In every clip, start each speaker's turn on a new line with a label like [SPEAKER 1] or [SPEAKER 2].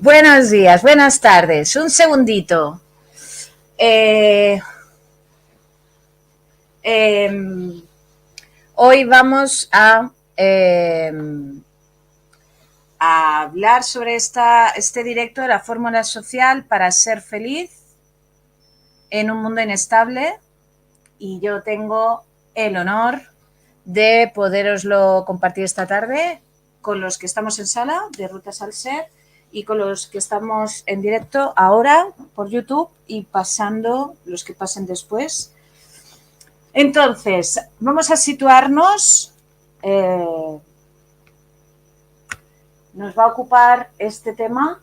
[SPEAKER 1] Buenos días, buenas tardes. Un segundito. Eh, eh, Hoy vamos a hablar sobre este directo de la fórmula social para ser feliz en un mundo inestable, y yo tengo el honor de poderoslo compartir esta tarde con los que estamos en sala de Rutas al Ser y con los que estamos en directo ahora por YouTube y pasando los que pasen después. Entonces, vamos a situarnos. Nos va a ocupar este tema,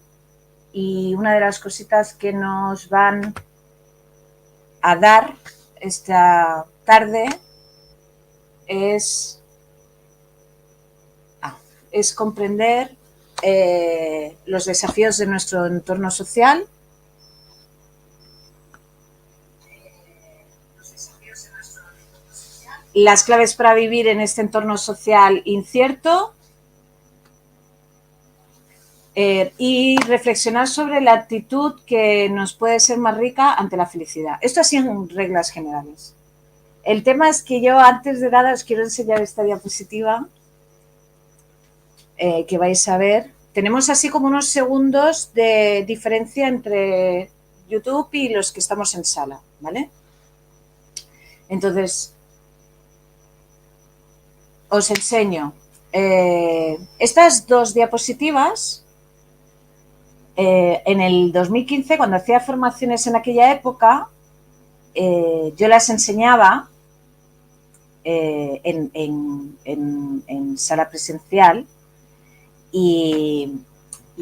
[SPEAKER 1] y una de las cositas que nos van a dar esta tarde es comprender los desafíos de nuestro entorno social, las claves para vivir en este entorno social incierto, y reflexionar sobre la actitud que nos puede ser más rica ante la felicidad. Esto así en reglas generales. El tema es que yo, antes de nada, os quiero enseñar esta diapositiva que vais a ver. Tenemos así como unos segundos de diferencia entre YouTube y los que estamos en sala, ¿vale? Entonces, os enseño estas dos diapositivas. En el 2015, cuando hacía formaciones en aquella época, yo las enseñaba en sala presencial, y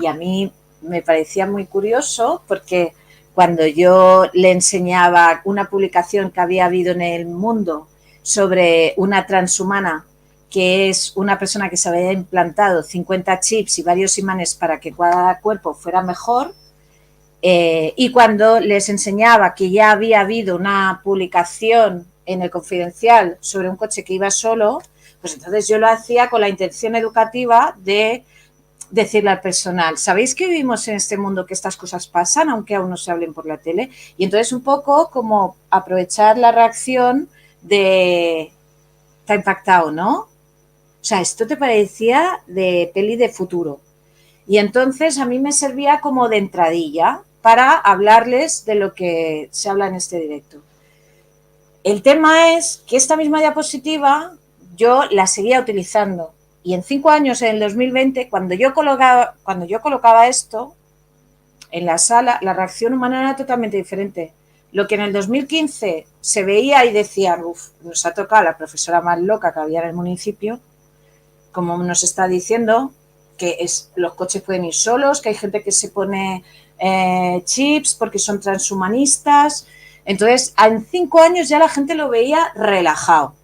[SPEAKER 1] a mí me parecía muy curioso, porque cuando yo le enseñaba una publicación que había habido en El Mundo sobre una transhumana, que es una persona que se había implantado 50 chips y varios imanes para que cada cuerpo fuera mejor, y cuando les enseñaba que ya había habido una publicación en El Confidencial sobre un coche que iba solo, pues entonces yo lo hacía con la intención educativa de decirle al personal: ¿sabéis que vivimos en este mundo que estas cosas pasan, aunque aún no se hablen por la tele? Y entonces un poco como aprovechar la reacción de: ¿te ha impactado, no? O sea, esto te parecía de peli de futuro. Y entonces a mí me servía como de entradilla para hablarles de lo que se habla en este directo. El tema es que esta misma diapositiva yo la seguía utilizando, y en 5 años, en el 2020, cuando yo colocaba esto en la sala, la reacción humana era totalmente diferente. Lo que en el 2015 se veía y decían: uff, nos ha tocado la profesora más loca que había en el municipio, como nos está diciendo que los coches pueden ir solos, que hay gente que se pone chips porque son transhumanistas. Entonces, en 5 años ya la gente lo veía relajado.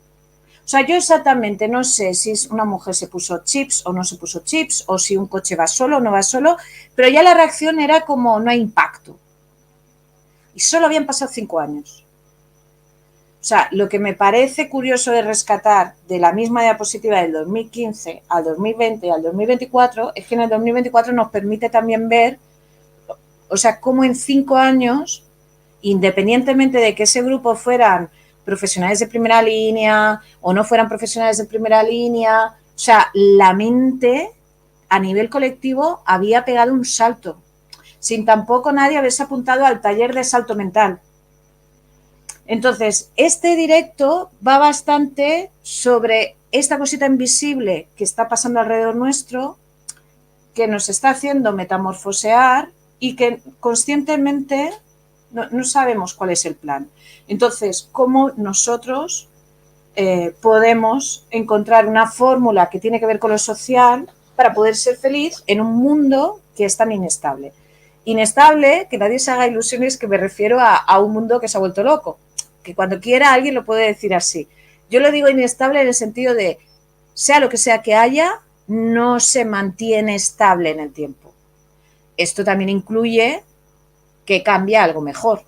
[SPEAKER 1] O sea, yo exactamente no sé si una mujer se puso chips o no se puso chips, o si un coche va solo o no va solo, pero ya la reacción era como: no hay impacto. Y solo habían pasado 5 años. O sea, lo que me parece curioso de rescatar de la misma diapositiva del 2015 al 2020 al 2024 es que en el 2024 nos permite también ver, o sea, cómo en 5 años, independientemente de que ese grupo fueran profesionales de primera línea o no fueran profesionales de primera línea, o sea, la mente a nivel colectivo había pegado un salto, sin tampoco nadie haberse apuntado al taller de salto mental. Entonces, este directo va bastante sobre esta cosita invisible que está pasando alrededor nuestro, que nos está haciendo metamorfosear y que conscientemente no sabemos cuál es el plan. Entonces, ¿cómo nosotros podemos encontrar una fórmula que tiene que ver con lo social para poder ser feliz en un mundo que es tan inestable? Inestable, que nadie se haga ilusiones, que me refiero a un mundo que se ha vuelto loco, que cuando quiera alguien lo puede decir así. Yo lo digo inestable en el sentido de, sea lo que sea que haya, no se mantiene estable en el tiempo. Esto también incluye que cambie algo mejor,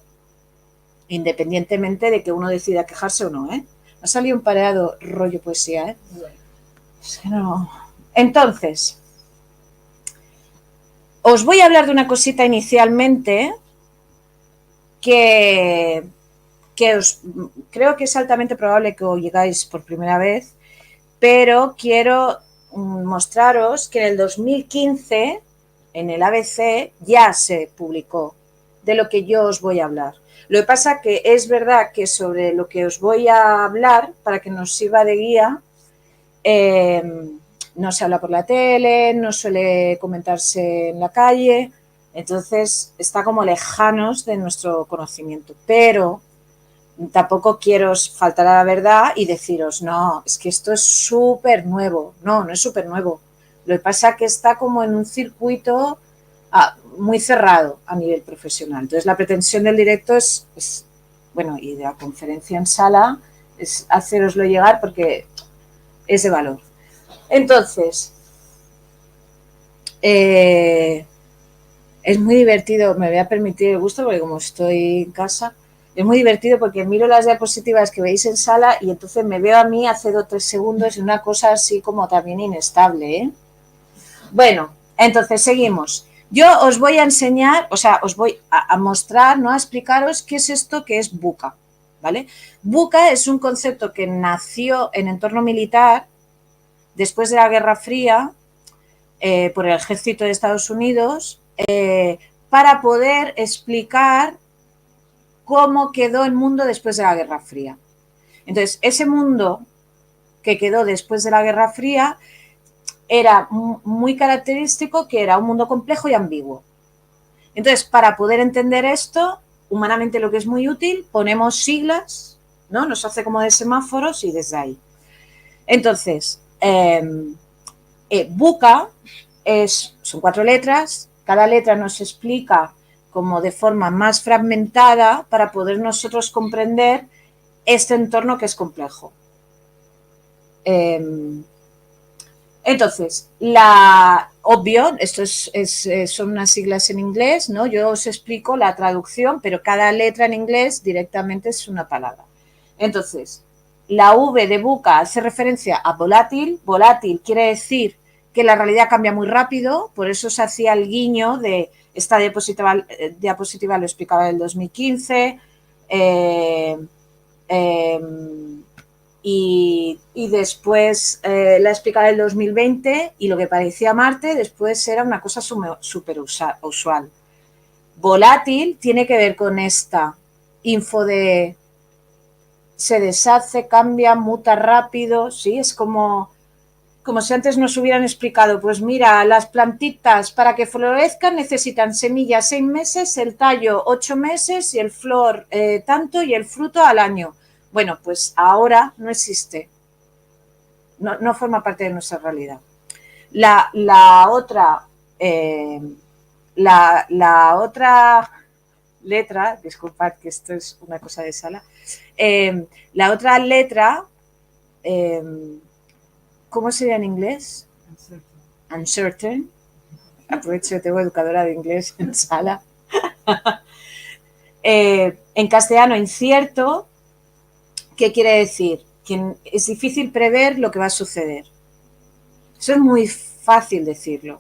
[SPEAKER 1] independientemente de que uno decida quejarse o no, ¿eh? Ha salido un pareado rollo poesía, ¿eh? Es que no. Entonces, os voy a hablar de una cosita inicialmente que creo que es altamente probable que oigáis por primera vez, pero quiero mostraros que en el 2015 en el ABC ya se publicó de lo que yo os voy a hablar. Lo que pasa que es verdad que sobre lo que os voy a hablar, para que nos sirva de guía, no se habla por la tele, no suele comentarse en la calle, entonces está como lejanos de nuestro conocimiento, pero tampoco quiero faltar a la verdad y deciros, no, es que esto es súper nuevo. No, no es súper nuevo. Lo que pasa es que está como en un circuito muy cerrado a nivel profesional. Entonces, la pretensión del directo es, bueno, y de la conferencia en sala, es haceroslo llegar porque es de valor. Entonces, es muy divertido, me voy a permitir el gusto porque como estoy en casa, es muy divertido porque miro las diapositivas que veis en sala y entonces me veo a mí hace 2 o 3 segundos en una cosa así como también inestable, ¿eh? Bueno, entonces seguimos. Yo os voy a enseñar, o sea, os voy a mostrar, ¿no? A explicaros qué es esto que es VUCA, ¿vale? VUCA es un concepto que nació en entorno militar después de la Guerra Fría por el ejército de Estados Unidos para poder explicar cómo quedó el mundo después de la Guerra Fría. Entonces, ese mundo que quedó después de la Guerra Fría era muy característico, que era un mundo complejo y ambiguo. Entonces, para poder entender esto, humanamente lo que es muy útil, ponemos siglas, ¿no? Nos hace como de semáforos y desde ahí. Entonces, VUCA son 4 letras, cada letra nos explica como de forma más fragmentada para poder nosotros comprender este entorno que es complejo. Entonces, obvio, esto son unas siglas en inglés, ¿no? Yo os explico la traducción, pero cada letra en inglés directamente es una palabra. Entonces, la V de VUCA hace referencia a volátil. Volátil quiere decir que la realidad cambia muy rápido, por eso se hacía el guiño de esta diapositiva lo explicaba en el 2015, y después la explicaba en el 2020 y lo que parecía Marte después era una cosa súper usual. Volátil tiene que ver con esta info de se deshace, cambia, muta rápido, ¿sí? Es como si antes nos hubieran explicado, pues mira, las plantitas para que florezcan necesitan semillas 6 meses, el tallo 8 meses y el flor tanto y el fruto al año. Bueno, pues ahora no existe, no forma parte de nuestra realidad. La otra letra, disculpad que esto es una cosa de sala, la otra letra, ¿cómo sería en inglés? Uncertain. Aprovecho que tengo educadora de inglés en sala. En castellano, incierto, ¿qué quiere decir? Que es difícil prever lo que va a suceder. Eso es muy fácil decirlo,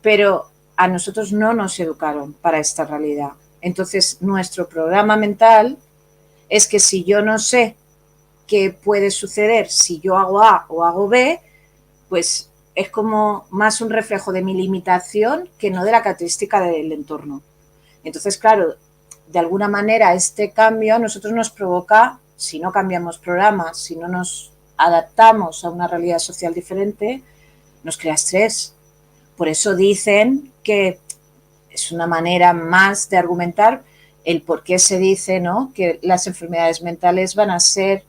[SPEAKER 1] pero a nosotros no nos educaron para esta realidad. Entonces, nuestro programa mental es que si yo no sé qué puede suceder si yo hago A o hago B, pues es como más un reflejo de mi limitación que no de la característica del entorno. Entonces, claro, de alguna manera este cambio a nosotros nos provoca, si no cambiamos programas, si no nos adaptamos a una realidad social diferente, nos crea estrés. Por eso dicen que es una manera más de argumentar el por qué se dice, ¿no?, que las enfermedades mentales van a ser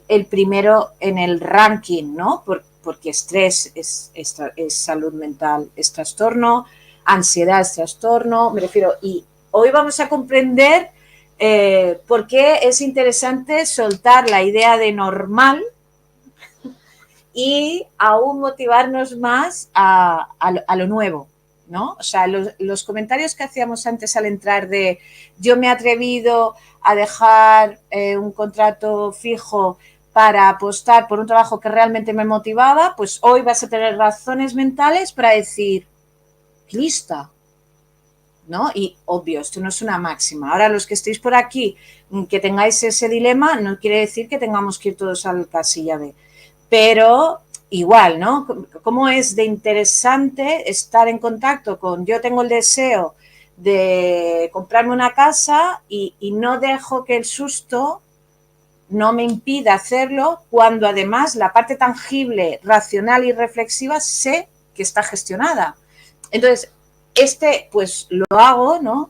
[SPEAKER 1] el primero en el ranking, ¿no? Porque estrés es salud mental, es trastorno, ansiedad es trastorno, me refiero, y hoy vamos a comprender por qué es interesante soltar la idea de normal y aún motivarnos más a lo nuevo, ¿no? O sea, los comentarios que hacíamos antes al entrar de yo me he atrevido a dejar un contrato fijo para apostar por un trabajo que realmente me motivaba, pues hoy vas a tener razones mentales para decir, lista, ¿no? Y obvio, esto no es una máxima. Ahora, los que estéis por aquí, que tengáis ese dilema, no quiere decir que tengamos que ir todos al casilla B. Pero igual, ¿no? ¿Cómo es de interesante estar en contacto con, yo tengo el deseo de comprarme una casa y no dejo que el susto no me impida hacerlo cuando además la parte tangible, racional y reflexiva sé que está gestionada? Entonces, pues lo hago, ¿no?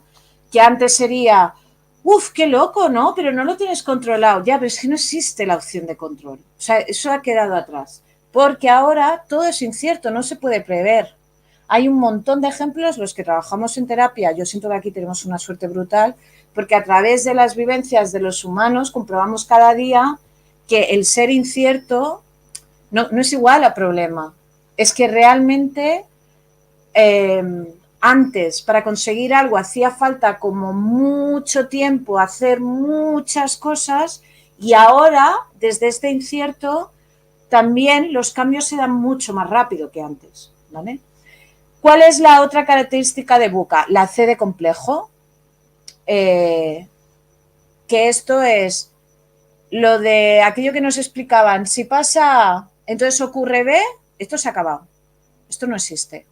[SPEAKER 1] Que antes sería, uf, qué loco, ¿no? Pero no lo tienes controlado. Ya, pero es que no existe la opción de control. O sea, eso ha quedado atrás. Porque ahora todo es incierto, no se puede prever. Hay un montón de ejemplos, los que trabajamos en terapia, yo siento que aquí tenemos una suerte brutal, porque a través de las vivencias de los humanos comprobamos cada día que el ser incierto no es igual a problema. Es que realmente antes para conseguir algo hacía falta como mucho tiempo, hacer muchas cosas, y ahora desde este incierto también los cambios se dan mucho más rápido que antes, ¿vale? ¿Cuál es la otra característica de VUCA? La C de complejo, que esto es lo de aquello que nos explicaban, si pasa A, entonces ocurre B, esto se ha acabado, esto no existe.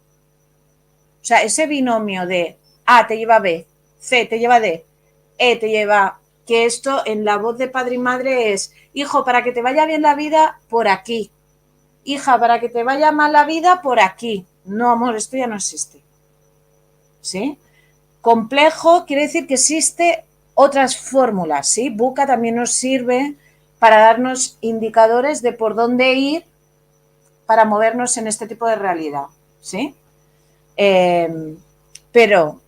[SPEAKER 1] O sea, ese binomio de A te lleva a B, C te lleva a D, E te lleva, que esto en la voz de padre y madre es, hijo, para que te vaya bien la vida, por aquí. Hija, para que te vaya mal la vida, por aquí. No, amor, esto ya no existe. ¿Sí? Complejo quiere decir que existe otras fórmulas, ¿sí? VUCA también nos sirve para darnos indicadores de por dónde ir para movernos en este tipo de realidad, ¿sí? Pero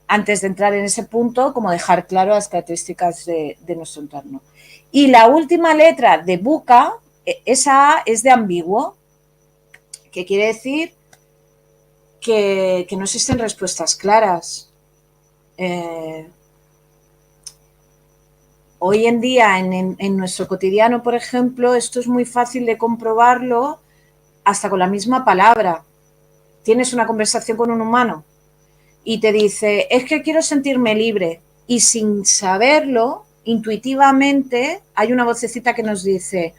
[SPEAKER 1] antes de entrar en ese punto, como dejar claro las características de nuestro entorno. Y la última letra de VUCA, esa A es de ambiguo, que quiere decir que no existen respuestas claras. Hoy en día, en nuestro cotidiano, por ejemplo, esto es muy fácil de comprobarlo hasta con la misma palabra. Tienes una conversación con un humano y te dice, es que quiero sentirme libre, y sin saberlo, intuitivamente, hay una vocecita que nos dice,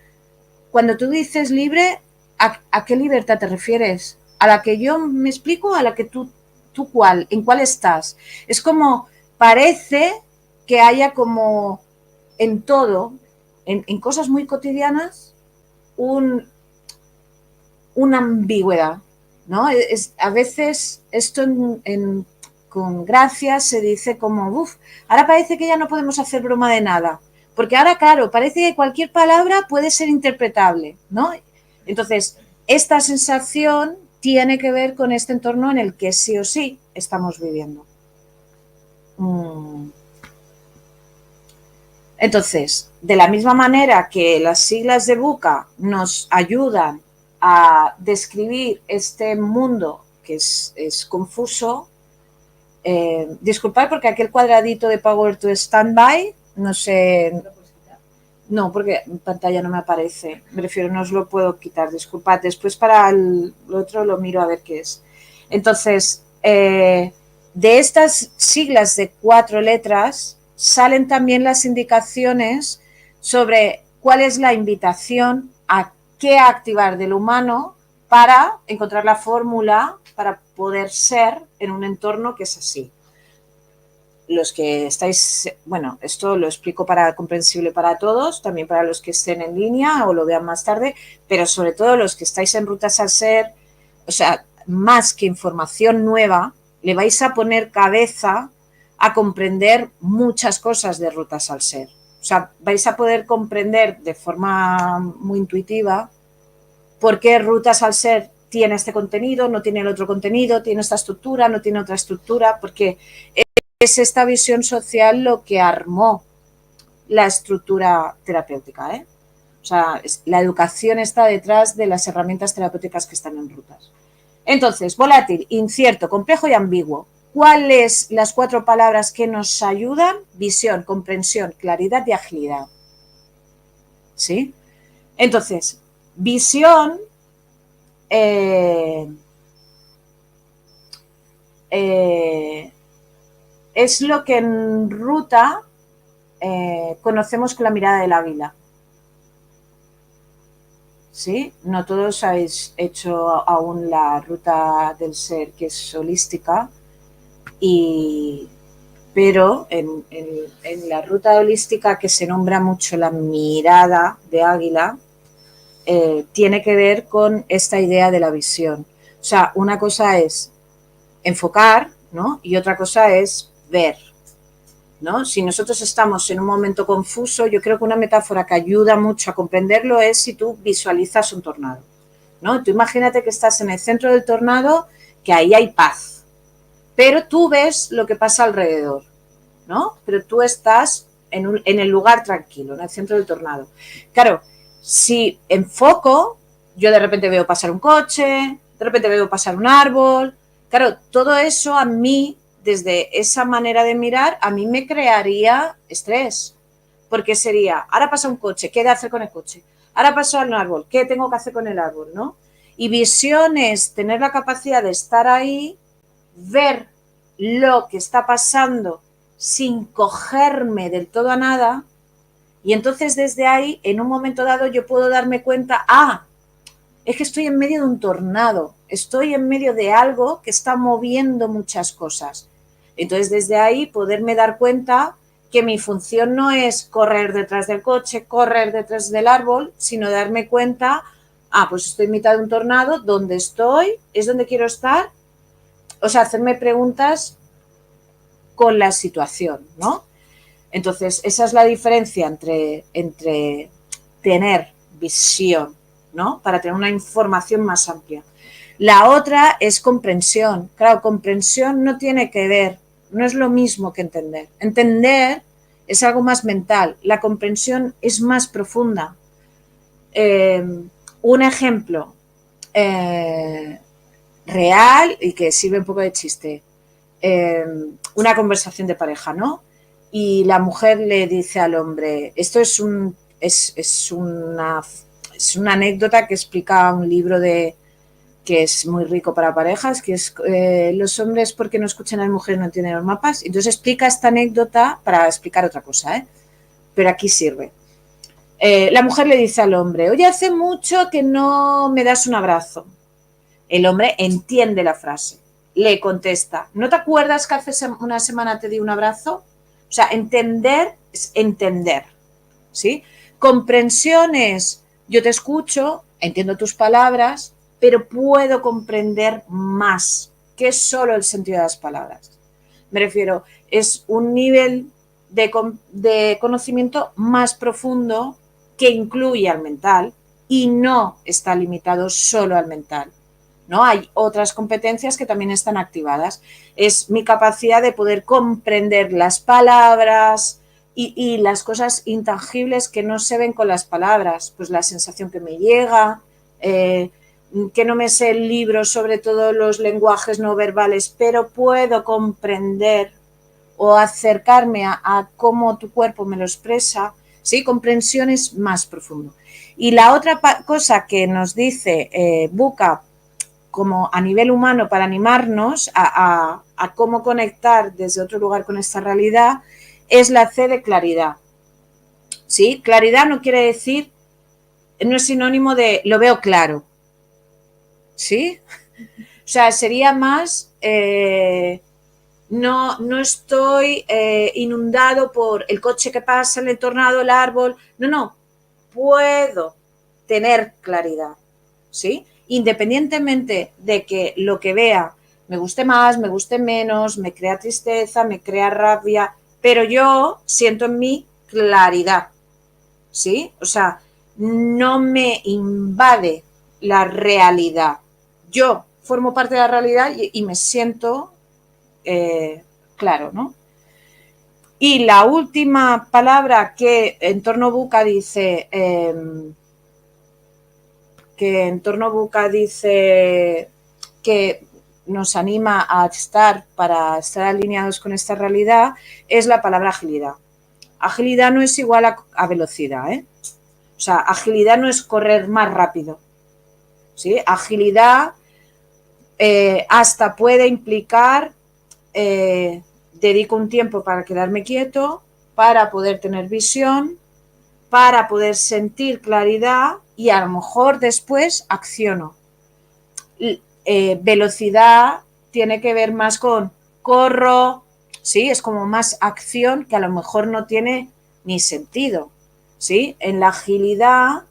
[SPEAKER 1] cuando tú dices libre, ¿a qué libertad te refieres? ¿A la que yo me explico o a la que tú cuál? ¿En cuál estás? Es como, parece que haya como en todo, en cosas muy cotidianas, una ambigüedad, ¿no? A veces esto con gracia se dice como, uff, ahora parece que ya no podemos hacer broma de nada, porque ahora, claro, parece que cualquier palabra puede ser interpretable, ¿no? Entonces, esta sensación tiene que ver con este entorno en el que sí o sí estamos viviendo. Entonces, de la misma manera que las siglas de VUCA nos ayudan a describir este mundo que es confuso, disculpad porque aquel cuadradito de Power to Standby, no sé, no, porque en pantalla no me aparece, me refiero, no os lo puedo quitar, disculpad, después para el otro lo miro a ver qué es. Entonces, de estas siglas de 4 letras salen también las indicaciones sobre cuál es la invitación a qué activar del humano para encontrar la fórmula para poder ser en un entorno que es así. Los que estáis, bueno, esto lo explico para comprensible para todos, también para los que estén en línea o lo vean más tarde, pero sobre todo los que estáis en Rutas al Ser, o sea, más que información nueva, le vais a poner cabeza a comprender muchas cosas de Rutas al Ser. O sea, vais a poder comprender de forma muy intuitiva por qué Rutas al Ser tiene este contenido, no tiene el otro contenido, tiene esta estructura, no tiene otra estructura, porque es esta visión social lo que armó la estructura terapéutica, ¿eh? O sea, la educación está detrás de las herramientas terapéuticas que están en Rutas. Entonces, volátil, incierto, complejo y ambiguo. ¿Cuáles las 4 palabras que nos ayudan? Visión, comprensión, claridad y agilidad. ¿Sí? Entonces, visión es lo que en ruta conocemos con la mirada del águila. ¿Sí? No todos habéis hecho aún la ruta del ser, que es holística, pero en la ruta holística, que se nombra mucho la mirada de águila, tiene que ver con esta idea de la visión. O sea, una cosa es enfocar, ¿no? Y otra cosa es ver, ¿no? Si nosotros estamos en un momento confuso, yo creo que una metáfora que ayuda mucho a comprenderlo es si tú visualizas un tornado, ¿no? Tú imagínate que estás en el centro del tornado, que ahí hay paz, pero tú ves lo que pasa alrededor, ¿no? Pero tú estás en el lugar tranquilo, en el centro del tornado. Claro, si enfoco, yo de repente veo pasar un coche, de repente veo pasar un árbol. Claro, todo eso a mí, desde esa manera de mirar, a mí me crearía estrés. Porque sería, ahora pasa un coche, ¿qué he de hacer con el coche? Ahora pasa un árbol, ¿qué tengo que hacer con el árbol? ¿No? Y visión es tener la capacidad de estar ahí, ver lo que está pasando sin cogerme del todo a nada, y entonces desde ahí, en un momento dado, yo puedo darme cuenta, es que estoy en medio de un tornado, estoy en medio de algo que está moviendo muchas cosas. Entonces desde ahí poderme dar cuenta que mi función no es correr detrás del coche, correr detrás del árbol, sino darme cuenta, pues estoy en mitad de un tornado, ¿dónde estoy? ¿Es donde quiero estar? O sea, hacerme preguntas con la situación, ¿no? Entonces, esa es la diferencia entre tener visión, ¿no? Para tener una información más amplia. La otra es comprensión. Claro, comprensión no tiene que ver, no es lo mismo que entender. Entender es algo más mental, la comprensión es más profunda. Un ejemplo real y que sirve un poco de chiste. Una conversación de pareja, ¿no? Y la mujer le dice al hombre, esto es una anécdota que explica un libro que es muy rico para parejas, que es los hombres porque no escuchan a las mujeres no entienden los mapas. Entonces explica esta anécdota para explicar otra cosa, pero aquí sirve. La mujer le dice al hombre, oye, hace mucho que no me das un abrazo. El hombre entiende la frase, le contesta, ¿no te acuerdas que hace una semana te di un abrazo? O sea, entender es entender, ¿sí? Comprensión es, yo te escucho, entiendo tus palabras, pero puedo comprender más que solo el sentido de las palabras. Me refiero, es un nivel de conocimiento más profundo que incluye al mental y no está limitado solo al mental. ¿No? Hay otras competencias que también están activadas. Es mi capacidad de poder comprender las palabras y las cosas intangibles que no se ven con las palabras. Pues la sensación que me llega, que no me sé el libro sobre todos los lenguajes no verbales, pero puedo comprender o acercarme a cómo tu cuerpo me lo expresa. Sí, comprensión es más profundo. Y la otra cosa que nos dice Buca, como a nivel humano para animarnos a cómo conectar desde otro lugar con esta realidad, es la C de claridad. ¿Sí? Claridad no quiere decir, no es sinónimo de lo veo claro. ¿Sí? O sea, sería más, no estoy inundado por el coche que pasa, el tornado, el árbol. No, puedo tener claridad. ¿Sí? Independientemente de que lo que vea me guste más, me guste menos, me crea tristeza, me crea rabia, pero yo siento en mí claridad, ¿sí? O sea, no me invade la realidad. Yo formo parte de la realidad y me siento claro, ¿no? Y la última palabra que en torno Buca dice... que en torno Buca dice que nos anima a estar para estar alineados con esta realidad, es la palabra agilidad. Agilidad no es igual a velocidad, ¿eh? O sea, agilidad no es correr más rápido, ¿sí? Agilidad hasta puede implicar dedico un tiempo para quedarme quieto, para poder tener visión, para poder sentir claridad y a lo mejor después acciono. Velocidad tiene que ver más con corro, ¿sí? Es como más acción que a lo mejor no tiene ni sentido, ¿sí? En la agilidad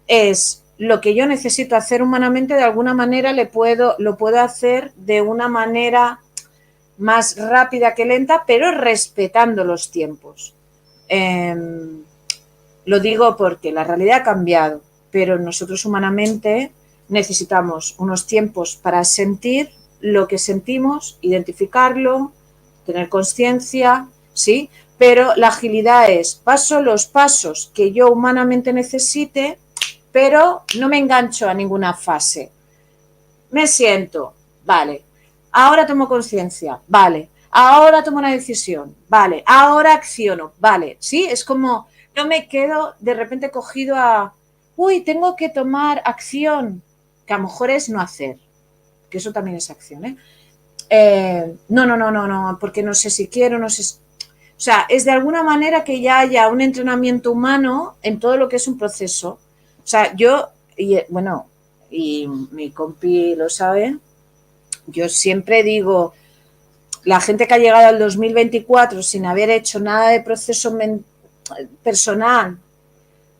[SPEAKER 1] es lo que yo necesito hacer humanamente, de alguna manera lo puedo hacer de una manera más rápida que lenta, pero respetando los tiempos. Lo digo porque la realidad ha cambiado, pero nosotros humanamente necesitamos unos tiempos para sentir lo que sentimos, identificarlo, tener conciencia, ¿sí? Pero la agilidad es paso los pasos que yo humanamente necesite, pero no me engancho a ninguna fase. Me siento, vale, ahora tomo conciencia, vale, ahora tomo una decisión, vale, ahora acciono, vale, ¿sí? Es como, no me quedo de repente cogido a, uy, tengo que tomar acción, que a lo mejor es no hacer, que eso también es acción, ¿eh? No, porque no sé si quiero, no sé. O sea, es de alguna manera que ya haya un entrenamiento humano en todo lo que es un proceso. O sea, yo, y bueno, y mi compi lo sabe, yo siempre digo, la gente que ha llegado al 2024 sin haber hecho nada de proceso personal,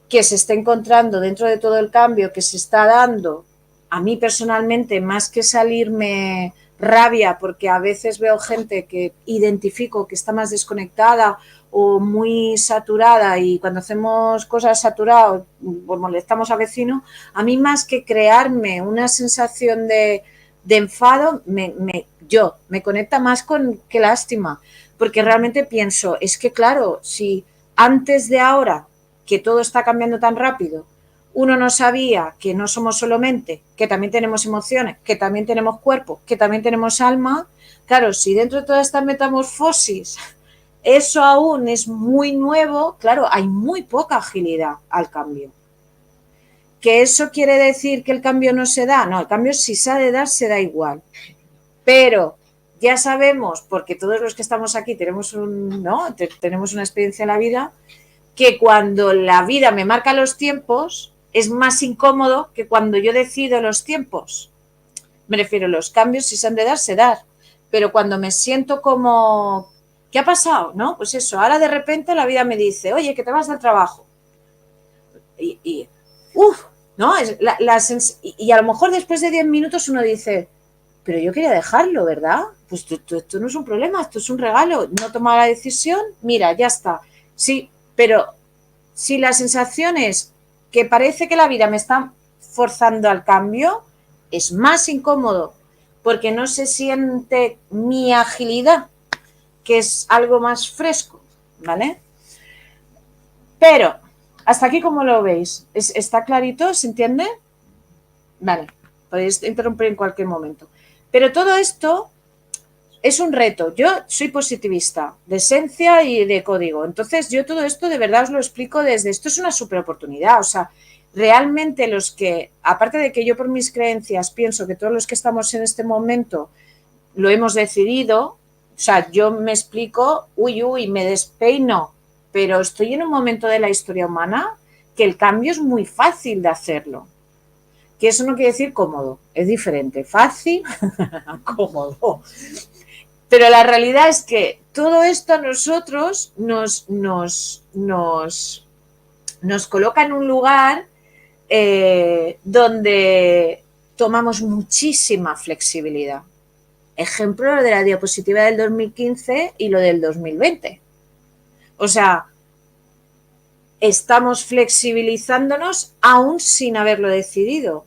[SPEAKER 1] que se está encontrando dentro de todo el cambio que se está dando, a mí personalmente, más que salirme rabia, porque a veces veo gente que identifico que está más desconectada o muy saturada y cuando hacemos cosas saturadas pues molestamos al vecino, a mí más que crearme una sensación de enfado, me conecta más con qué lástima, porque realmente pienso, es que claro, si antes de ahora que todo está cambiando tan rápido, uno no sabía que no somos solo mente, que también tenemos emociones, que también tenemos cuerpo, que también tenemos alma. Claro, si dentro de toda esta metamorfosis eso aún es muy nuevo, claro, hay muy poca agilidad al cambio. ¿Que eso quiere decir que el cambio no se da? No, el cambio si se ha de dar, se da igual. Pero ya sabemos, porque todos los que estamos aquí tenemos, ¿no? Tenemos una experiencia en la vida, que cuando la vida me marca los tiempos es más incómodo que cuando yo decido los tiempos. Me refiero, los cambios si se han de dar, se dan. Pero cuando me siento como, ¿qué ha pasado? ¿No? Pues eso, ahora de repente la vida me dice, oye, que te vas al trabajo. Y ¿no? Y a lo mejor después de 10 minutos uno dice, pero yo quería dejarlo, ¿verdad? Pues esto no es un problema, esto es un regalo. No he tomado la decisión, mira, ya está. Sí, pero si la sensación es que parece que la vida me está forzando al cambio, es más incómodo porque no se siente mi agilidad, que es algo más fresco, ¿vale? Pero, hasta aquí, ¿cómo lo veis? ¿Está clarito? ¿Se entiende? Vale, podéis interrumpir en cualquier momento. Pero todo esto es un reto. Yo soy positivista de esencia y de código. Entonces, yo todo esto de verdad os lo explico desde esto es una super oportunidad. O sea, realmente los que, aparte de que yo por mis creencias pienso que todos los que estamos en este momento lo hemos decidido, o sea, yo me explico, me despeino, pero estoy en un momento de la historia humana que el cambio es muy fácil de hacerlo. Que eso no quiere decir cómodo, es diferente. Fácil, cómodo. Pero la realidad es que todo esto a nosotros nos coloca en un lugar donde tomamos muchísima flexibilidad. Ejemplo lo de la diapositiva del 2015 y lo del 2020. O sea, estamos flexibilizándonos aún sin haberlo decidido.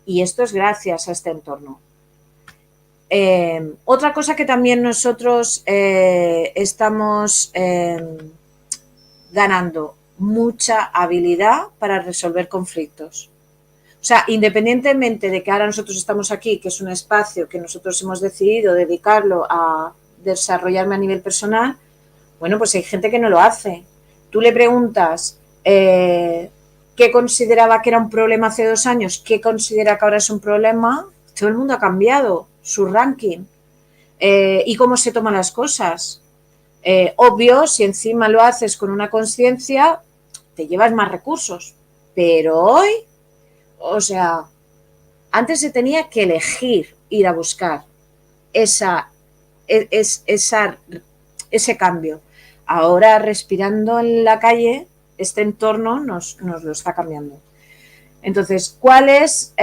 [SPEAKER 1] Y esto es gracias a este entorno. Otra cosa que también nosotros estamos ganando mucha habilidad para resolver conflictos. O sea, independientemente de que ahora nosotros estamos aquí, que es un espacio que nosotros hemos decidido dedicarlo a desarrollarme a nivel personal, bueno, pues hay gente que no lo hace. Tú le preguntas qué consideraba que era un problema hace 2 años, qué considera que ahora es un problema, todo el mundo ha cambiado su ranking. y cómo se toman las cosas. Obvio, si encima lo haces con una conciencia, te llevas más recursos. Pero hoy, o sea, antes se tenía que elegir ir a buscar esa, ese cambio. Ahora, respirando en la calle, este entorno nos lo está cambiando. Entonces, ¿cuál es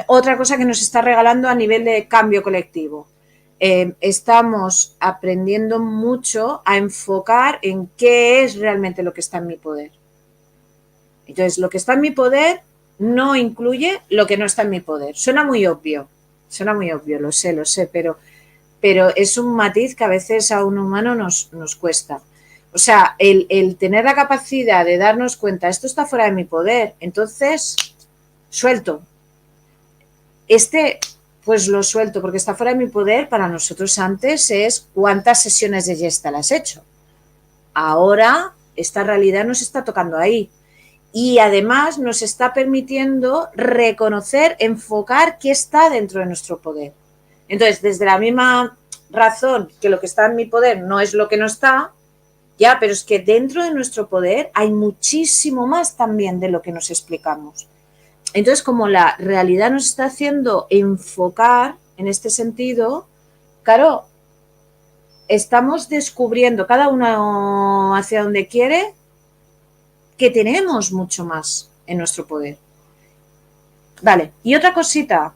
[SPEAKER 1] otra cosa que nos está regalando a nivel de cambio colectivo? Estamos aprendiendo mucho a enfocar en qué es realmente lo que está en mi poder. Entonces, lo que está en mi poder no incluye lo que no está en mi poder. Suena muy obvio, lo sé, pero es un matiz que a veces a un humano nos cuesta. O sea, el tener la capacidad de darnos cuenta, esto está fuera de mi poder, entonces suelto. Pues lo suelto porque está fuera de mi poder. Para nosotros antes es cuántas sesiones de Gestalt has hecho. Ahora esta realidad nos está tocando ahí. Y además nos está permitiendo reconocer, enfocar qué está dentro de nuestro poder. Entonces, desde la misma razón que lo que está en mi poder no es lo que no está, ya, pero es que dentro de nuestro poder hay muchísimo más también de lo que nos explicamos. Entonces, como la realidad nos está haciendo enfocar en este sentido, claro, estamos descubriendo cada uno hacia donde quiere que tenemos mucho más en nuestro poder. Vale, y otra cosita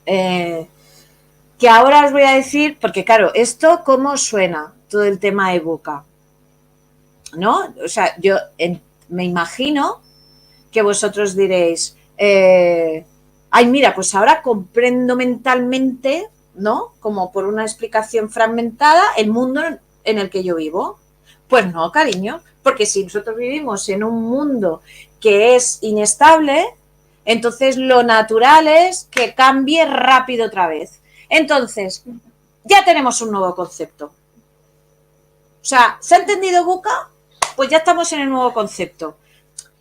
[SPEAKER 1] que ahora os voy a decir, porque claro, esto cómo suena todo el tema de VUCA, ¿no? O sea, yo me imagino que vosotros diréis, ay, mira, pues ahora comprendo mentalmente, ¿no? Como por una explicación fragmentada, el mundo en el que yo vivo. Pues no, cariño, porque si nosotros vivimos en un mundo que es inestable, entonces lo natural es que cambie rápido otra vez. Entonces, ya tenemos un nuevo concepto. O sea, ¿se ha entendido VUCA? Pues ya estamos en el nuevo concepto.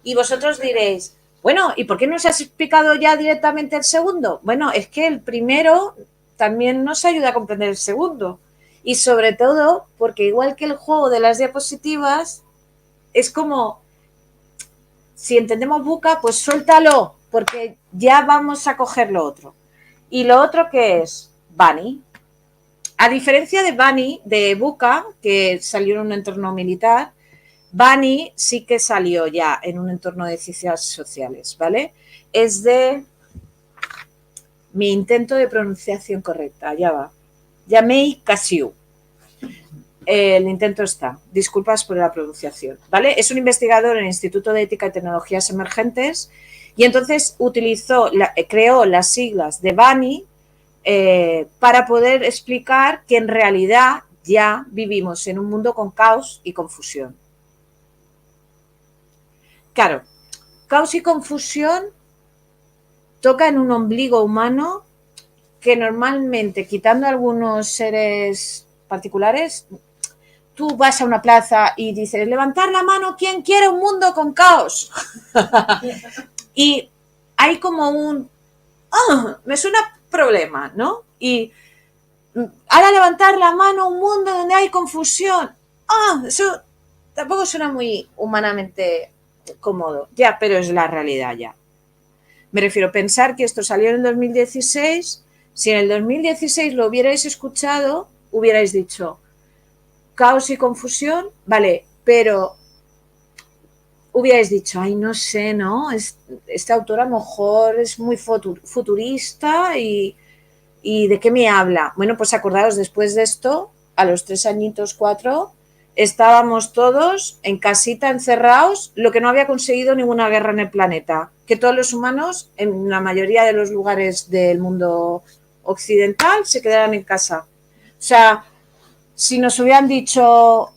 [SPEAKER 1] Y vosotros diréis, bueno, ¿y por qué no se has explicado ya directamente el segundo? Bueno, es que el primero también nos ayuda a comprender el segundo. Y sobre todo, porque igual que el juego de las diapositivas, es como, si entendemos VUCA, pues suéltalo, porque ya vamos a coger lo otro. Y lo otro que es Bunny. A diferencia de Bunny, de VUCA, que salió en un entorno militar, Bunny sí que salió ya en un entorno de ciencias sociales, ¿vale? Es de mi intento de pronunciación correcta, ya va. Yamei Kasiu. El intento está. Disculpas por la pronunciación, ¿vale? Es un investigador en el Instituto de Ética y Tecnologías Emergentes y entonces creó las siglas de Bunny para poder explicar que en realidad ya vivimos en un mundo con caos y confusión. Claro, caos y confusión toca en un ombligo humano que normalmente, quitando algunos seres particulares, tú vas a una plaza y dices, levantar la mano, ¿quién quiere un mundo con caos? Y hay como me suena problema, ¿no? Y ahora levantar la mano, un mundo donde hay confusión. Eso tampoco suena muy humanamente cómodo, ya, pero es la realidad ya. Me refiero a pensar que esto salió en el 2016, si en el 2016 lo hubierais escuchado, hubierais dicho, caos y confusión, vale, pero hubierais dicho, ay, no sé, ¿no? Este autor a lo mejor es muy futurista y ¿de qué me habla? Bueno, pues acordaros, después de esto, a los 3 añitos, 4, estábamos todos en casita, encerrados, lo que no había conseguido ninguna guerra en el planeta, que todos los humanos, en la mayoría de los lugares del mundo occidental, se quedaran en casa. O sea, si nos hubieran dicho,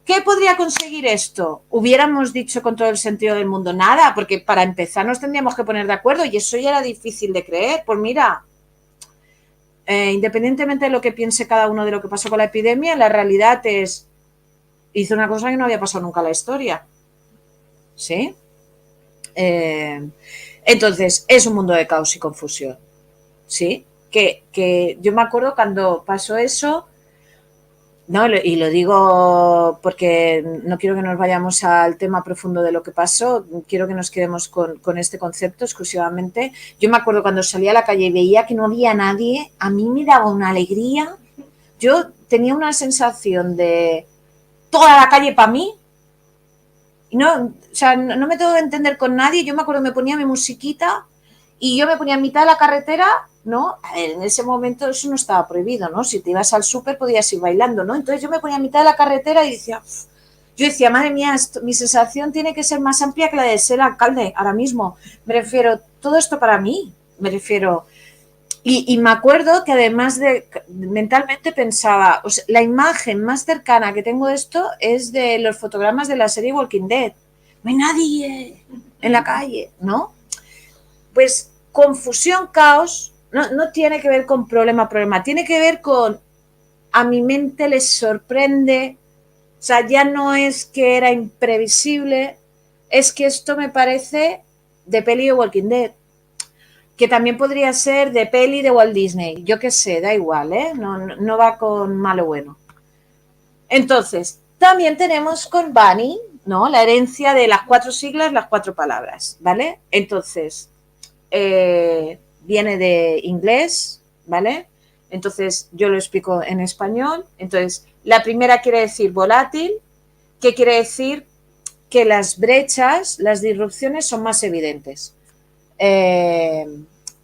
[SPEAKER 1] ¿qué podría conseguir esto? Hubiéramos dicho con todo el sentido del mundo nada, porque para empezar nos tendríamos que poner de acuerdo y eso ya era difícil de creer. Pues mira, independientemente de lo que piense cada uno de lo que pasó con la epidemia, la realidad hizo una cosa que no había pasado nunca en la historia. ¿Sí? Entonces, es un mundo de caos y confusión. ¿sí? Que yo me acuerdo cuando pasó eso, no, y lo digo porque no quiero que nos vayamos al tema profundo de lo que pasó, quiero que nos quedemos con este concepto exclusivamente. Yo me acuerdo cuando salía a la calle y veía que no había nadie, a mí me daba una alegría. Yo tenía una sensación de toda la calle para mí. Y no, o sea, no me tengo que entender con nadie. Yo me acuerdo que me ponía mi musiquita y yo me ponía en mitad de la carretera, ¿no? A ver, en ese momento eso no estaba prohibido, ¿no? Si te ibas al súper podías ir bailando, ¿no? Entonces yo me ponía en mitad de la carretera y decía, yo decía, madre mía, mi sensación tiene que ser más amplia que la de ser alcalde ahora mismo. Me refiero, todo esto para mí, me refiero. Y me acuerdo que además de mentalmente pensaba, o sea, la imagen más cercana que tengo de esto es de los fotogramas de la serie Walking Dead. No hay nadie en la calle, ¿no? Pues confusión, caos, no tiene que ver con problema, tiene que ver con a mi mente les sorprende, o sea, ya no es que era imprevisible, es que esto me parece de peli de Walking Dead, que también podría ser de peli de Walt Disney, yo qué sé, da igual, ¿eh? No va con malo bueno. Entonces, también tenemos con Bunny, ¿no? La herencia de las 4 siglas, las 4 palabras, ¿vale? Entonces, viene de inglés, ¿vale? Entonces, yo lo explico en español. Entonces, la primera quiere decir volátil, que quiere decir que las brechas, las disrupciones son más evidentes.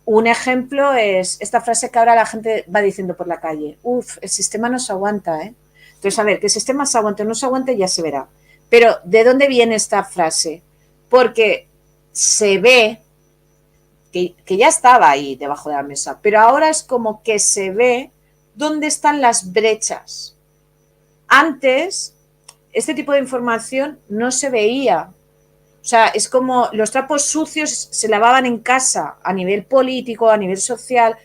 [SPEAKER 1] Un ejemplo es esta frase que ahora la gente va diciendo por la calle. Uf, el sistema no se aguanta, ¿eh? Entonces, a ver, que el sistema se aguante o no se aguante ya se verá. Pero, ¿de dónde viene esta frase? Porque se ve que ya estaba ahí debajo de la mesa, pero ahora es como que se ve dónde están las brechas. Antes, este tipo de información no se veía. O sea, es como los trapos sucios se lavaban en casa a nivel político, a nivel social,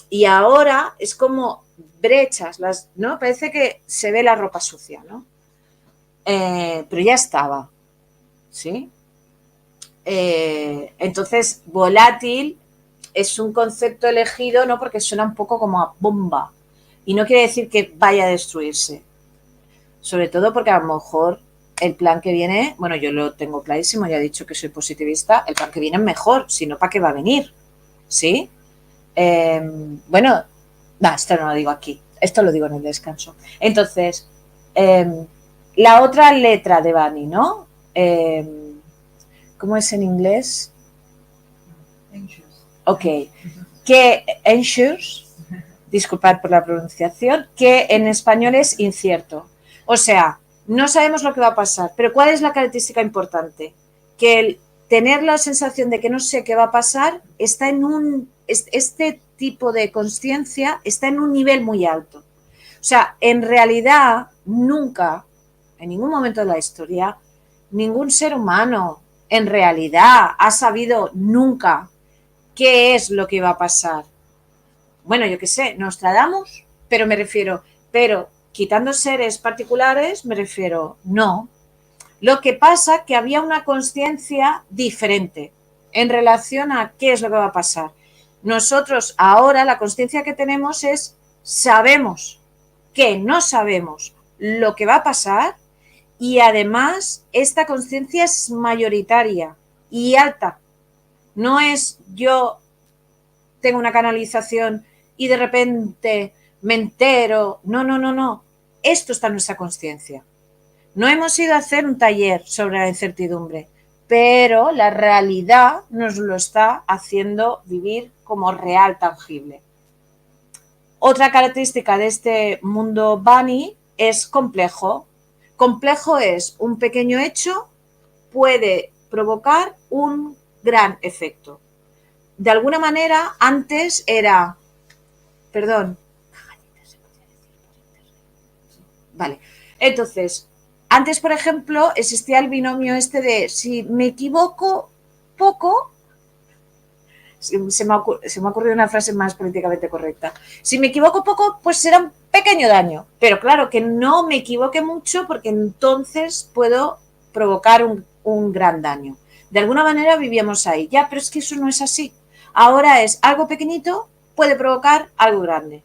[SPEAKER 1] y ahora es como brechas, ¿no? Parece que se ve la ropa sucia, ¿no? Pero ya estaba, ¿sí? Entonces, volátil es un concepto elegido, ¿no? Porque suena un poco como a bomba, y no quiere decir que vaya a destruirse, sobre todo porque a lo mejor el plan que viene, bueno, yo lo tengo clarísimo, ya he dicho que soy positivista, el plan que viene es mejor, si no, ¿para qué va a venir? ¿Sí? Bueno, esto no lo digo aquí, esto lo digo en el descanso. Entonces, la otra letra de Bunny, ¿no? ¿Cómo es en inglés? Ok, que ensures, disculpad por la pronunciación, que en español es incierto. O sea, no sabemos lo que va a pasar, pero ¿cuál es la característica importante? Que el tener la sensación de que no sé qué va a pasar está en este tipo de consciencia está en un nivel muy alto. O sea, en realidad nunca, en ningún momento de la historia, ningún ser humano en realidad ha sabido nunca qué es lo que iba a pasar. Bueno, yo qué sé, Nostradamus, pero me refiero, pero quitando seres particulares, me refiero, no. Lo que pasa que había una conciencia diferente en relación a qué es lo que va a pasar. Nosotros ahora la conciencia que tenemos es sabemos que no sabemos lo que va a pasar y además esta conciencia es mayoritaria y alta. No es yo tengo una canalización y de repente me entero. No. Esto está en nuestra conciencia. No hemos ido a hacer un taller sobre la incertidumbre, pero la realidad nos lo está haciendo vivir como real, tangible. Otra característica de este mundo Bunny es complejo. Complejo es un pequeño hecho puede provocar un gran efecto. De alguna manera, antes era, perdón, vale, entonces, antes, por ejemplo, existía el binomio este de si me equivoco poco, se me ha ocurrido una frase más políticamente correcta, si me equivoco poco, pues será un pequeño daño, pero claro, que no me equivoque mucho porque entonces puedo provocar un gran daño. De alguna manera vivíamos ahí, ya, pero es que eso no es así. Ahora es algo pequeñito puede provocar algo grande,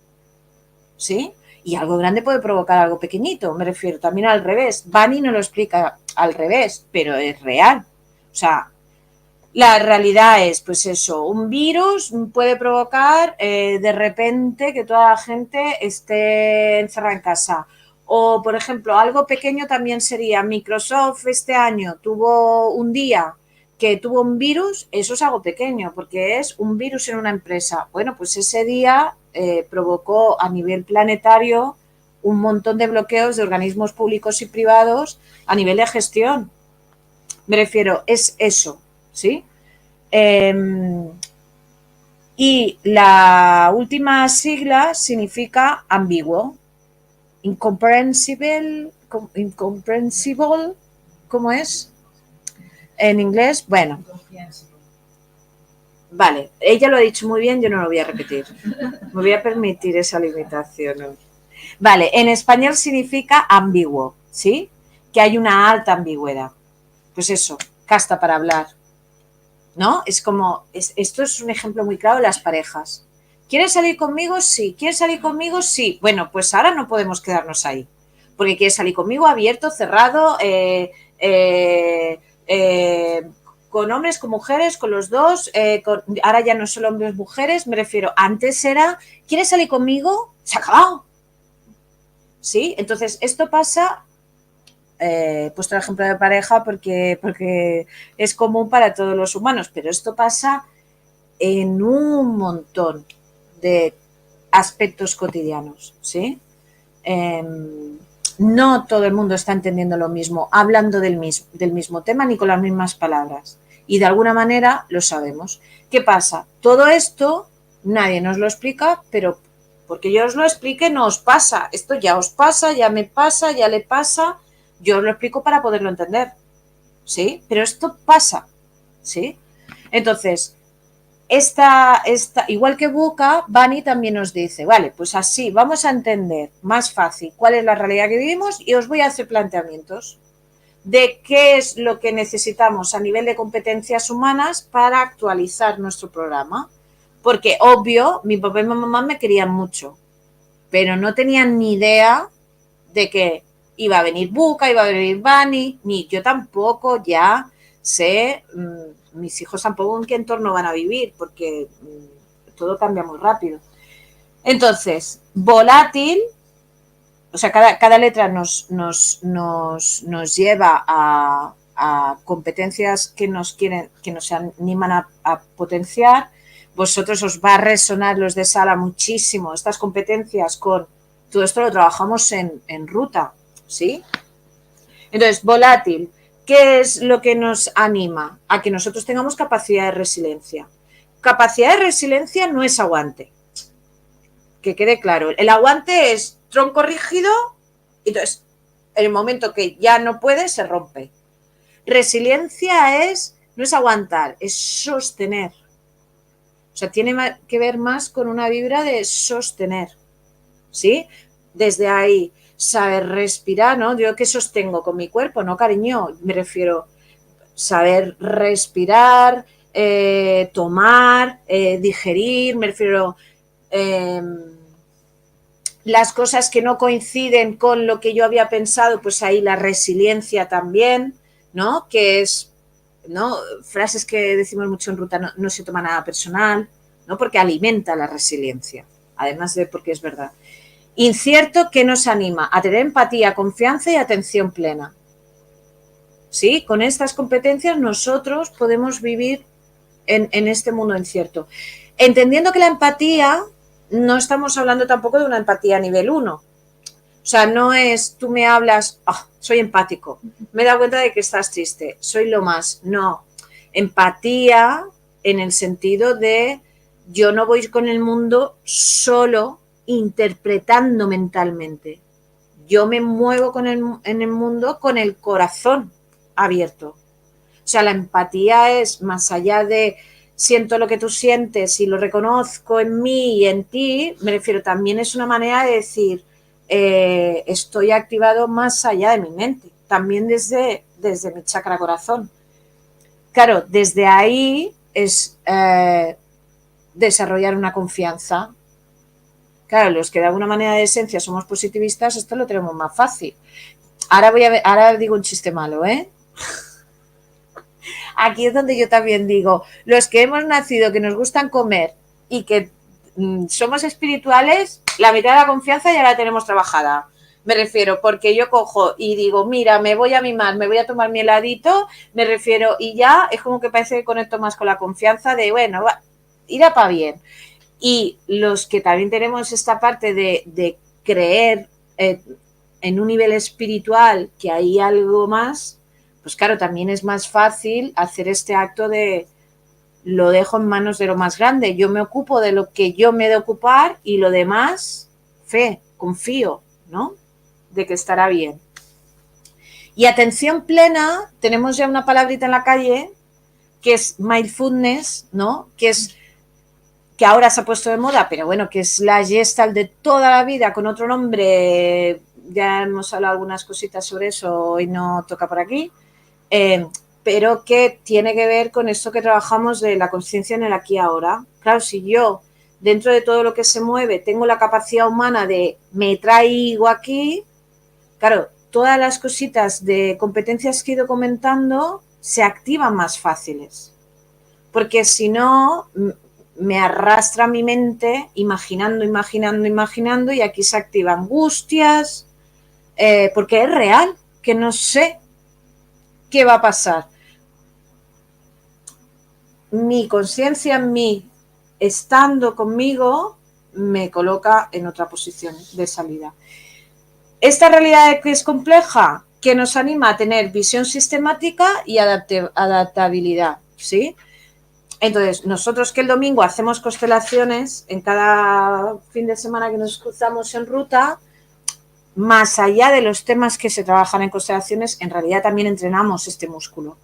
[SPEAKER 1] ¿sí? Y algo grande puede provocar algo pequeñito, me refiero también al revés. Bunny no lo explica al revés, pero es real. O sea, la realidad es, pues eso, un virus puede provocar de repente que toda la gente esté encerrada en casa. O, por ejemplo, algo pequeño también sería Microsoft este año tuvo un día que tuvo un virus, eso es algo pequeño, porque es un virus en una empresa. Bueno, pues ese día provocó a nivel planetario un montón de bloqueos de organismos públicos y privados a nivel de gestión. Me refiero, es eso, ¿sí? Y la última sigla significa ambiguo. Incomprehensible, incomprehensible, ¿cómo es? En inglés, bueno. Vale, ella lo ha dicho muy bien, yo no lo voy a repetir. Me voy a permitir esa limitación. Vale, en español significa ambiguo, ¿sí? Que hay una alta ambigüedad. Pues eso, casta para hablar, ¿no? Es como, esto es un ejemplo muy claro de las parejas. ¿Quieres salir conmigo? Sí. ¿Quieres salir conmigo? Sí. Bueno, pues ahora no podemos quedarnos ahí. Porque quieres salir conmigo abierto, cerrado, con hombres, con mujeres, con los dos. Ahora ya no solo hombres, mujeres. Me refiero, antes era, ¿quieres salir conmigo? Se ha acabado. ¿Sí? Entonces, esto pasa he puesto el ejemplo de pareja porque es común para todos los humanos, pero esto pasa en un montón de aspectos cotidianos, ¿sí? No todo el mundo está entendiendo lo mismo, hablando del mismo tema ni con las mismas palabras. Y de alguna manera lo sabemos. ¿Qué pasa? Todo esto nadie nos lo explica, pero porque yo os lo explique no os pasa. Esto ya os pasa, ya me pasa, ya le pasa. Yo os lo explico para poderlo entender, ¿sí? Pero esto pasa, ¿sí? Entonces, igual que Buca, Bunny también nos dice, vale, pues así vamos a entender más fácil cuál es la realidad que vivimos y os voy a hacer planteamientos de qué es lo que necesitamos a nivel de competencias humanas para actualizar nuestro programa. Porque, obvio, mi papá y mi mamá me querían mucho, pero no tenían ni idea de que iba a venir Buca, iba a venir Bunny, ni yo tampoco ya sé, mis hijos tampoco en qué entorno van a vivir, porque todo cambia muy rápido. Entonces, volátil, o sea, cada letra nos lleva a competencias que nos animan a potenciar. Vosotros os va a resonar los de sala muchísimo estas competencias con todo esto lo trabajamos en ruta, ¿sí? Entonces, volátil, ¿qué es lo que nos anima? A que nosotros tengamos capacidad de resiliencia. Capacidad de resiliencia no es aguante. Que quede claro. El aguante es tronco rígido y entonces en el momento que ya no puede se rompe. Resiliencia no es aguantar, es sostener. O sea, tiene que ver más con una vibra de sostener, ¿sí? Desde ahí, saber respirar, ¿no? Yo que sostengo con mi cuerpo, no, cariño, me refiero saber respirar, tomar, digerir, me refiero las cosas que no coinciden con lo que yo había pensado, pues ahí la resiliencia también, ¿no? Que es, ¿no? Frases que decimos mucho en ruta, no se toma nada personal, ¿no? Porque alimenta la resiliencia, además de porque es verdad. Incierto, que nos anima a tener empatía, confianza y atención plena. ¿Sí? Con estas competencias nosotros podemos vivir en este mundo incierto. Entendiendo que la empatía, no estamos hablando tampoco de una empatía a nivel 1. O sea, no es tú me hablas, soy empático, me he dado cuenta de que estás triste, soy lo más. No, empatía en el sentido de yo no voy con el mundo solo interpretando mentalmente. Yo me muevo en el mundo con el corazón abierto. O sea, la empatía es más allá de siento lo que tú sientes y lo reconozco en mí y en ti, me refiero también es una manera de decir estoy activado más allá de mi mente, también desde mi chakra corazón. Claro, desde ahí es desarrollar una confianza. Claro, los que de alguna manera de esencia somos positivistas, esto lo tenemos más fácil. Ahora digo un chiste malo, ¿eh? Aquí es donde yo también digo, los que hemos nacido, que nos gustan comer y que somos espirituales, la mitad de la confianza ya la tenemos trabajada. Me refiero, porque yo cojo y digo, mira, me voy a mimar, me voy a tomar mi heladito, me refiero, y ya es como que parece que conecto más con la confianza de, bueno, irá para bien. Y los que también tenemos esta parte de creer en un nivel espiritual que hay algo más, pues claro, también es más fácil hacer este acto de lo dejo en manos de lo más grande, yo me ocupo de lo que yo me he de ocupar y lo demás, confío, ¿no? De que estará bien. Y atención plena, tenemos ya una palabrita en la calle que es mindfulness, ¿no? Que ahora se ha puesto de moda, pero bueno, que es la Gestalt de toda la vida con otro nombre. Ya hemos hablado algunas cositas sobre eso, hoy no toca por aquí, pero que tiene que ver con esto que trabajamos de la conciencia en el aquí y ahora. Claro, si yo, dentro de todo lo que se mueve, tengo la capacidad humana de me traigo aquí, claro, todas las cositas de competencias que he ido comentando se activan más fáciles. Porque si no, me arrastra mi mente imaginando, y aquí se activan angustias, porque es real, que no sé qué va a pasar. Mi conciencia en mí, estando conmigo, me coloca en otra posición de salida. Esta realidad que es compleja, que nos anima a tener visión sistemática y adaptabilidad, ¿sí? Entonces, nosotros que el domingo hacemos constelaciones en cada fin de semana que nos cruzamos en ruta, más allá de los temas que se trabajan en constelaciones, en realidad también entrenamos este músculo.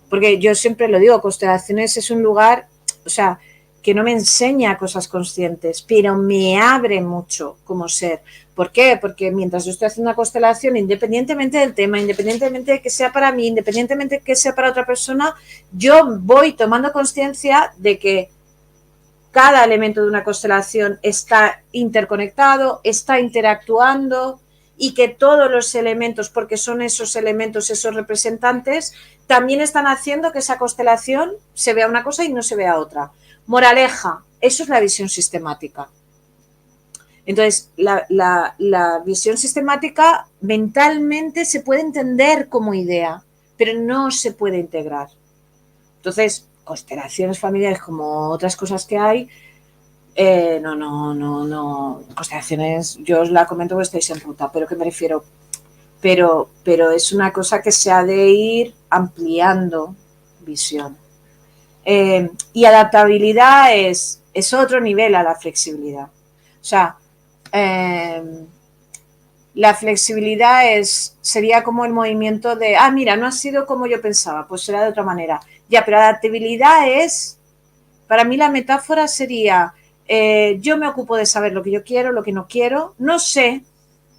[SPEAKER 1] Porque yo siempre lo digo, constelaciones es un lugar, o sea, que no me enseña cosas conscientes, pero me abre mucho como ser. ¿Por qué? Porque mientras yo estoy haciendo una constelación, independientemente del tema, independientemente de que sea para mí, independientemente de que sea para otra persona, yo voy tomando conciencia de que cada elemento de una constelación está interconectado, está interactuando y que todos los elementos, porque son esos elementos, esos representantes, también están haciendo que esa constelación se vea una cosa y no se vea otra. Moraleja, eso es la visión sistemática. Entonces, la visión sistemática mentalmente se puede entender como idea, pero no se puede integrar. Entonces, constelaciones familiares como otras cosas que hay, no. Constelaciones, yo os la comento porque estáis en ruta, pero ¿qué me refiero? Pero es una cosa que se ha de ir ampliando visión. Y adaptabilidad es otro nivel a la flexibilidad. O sea, la flexibilidad sería como el movimiento de, mira, no ha sido como yo pensaba, pues será de otra manera. Ya, pero adaptabilidad para mí la metáfora sería, yo me ocupo de saber lo que yo quiero, lo que no quiero, no sé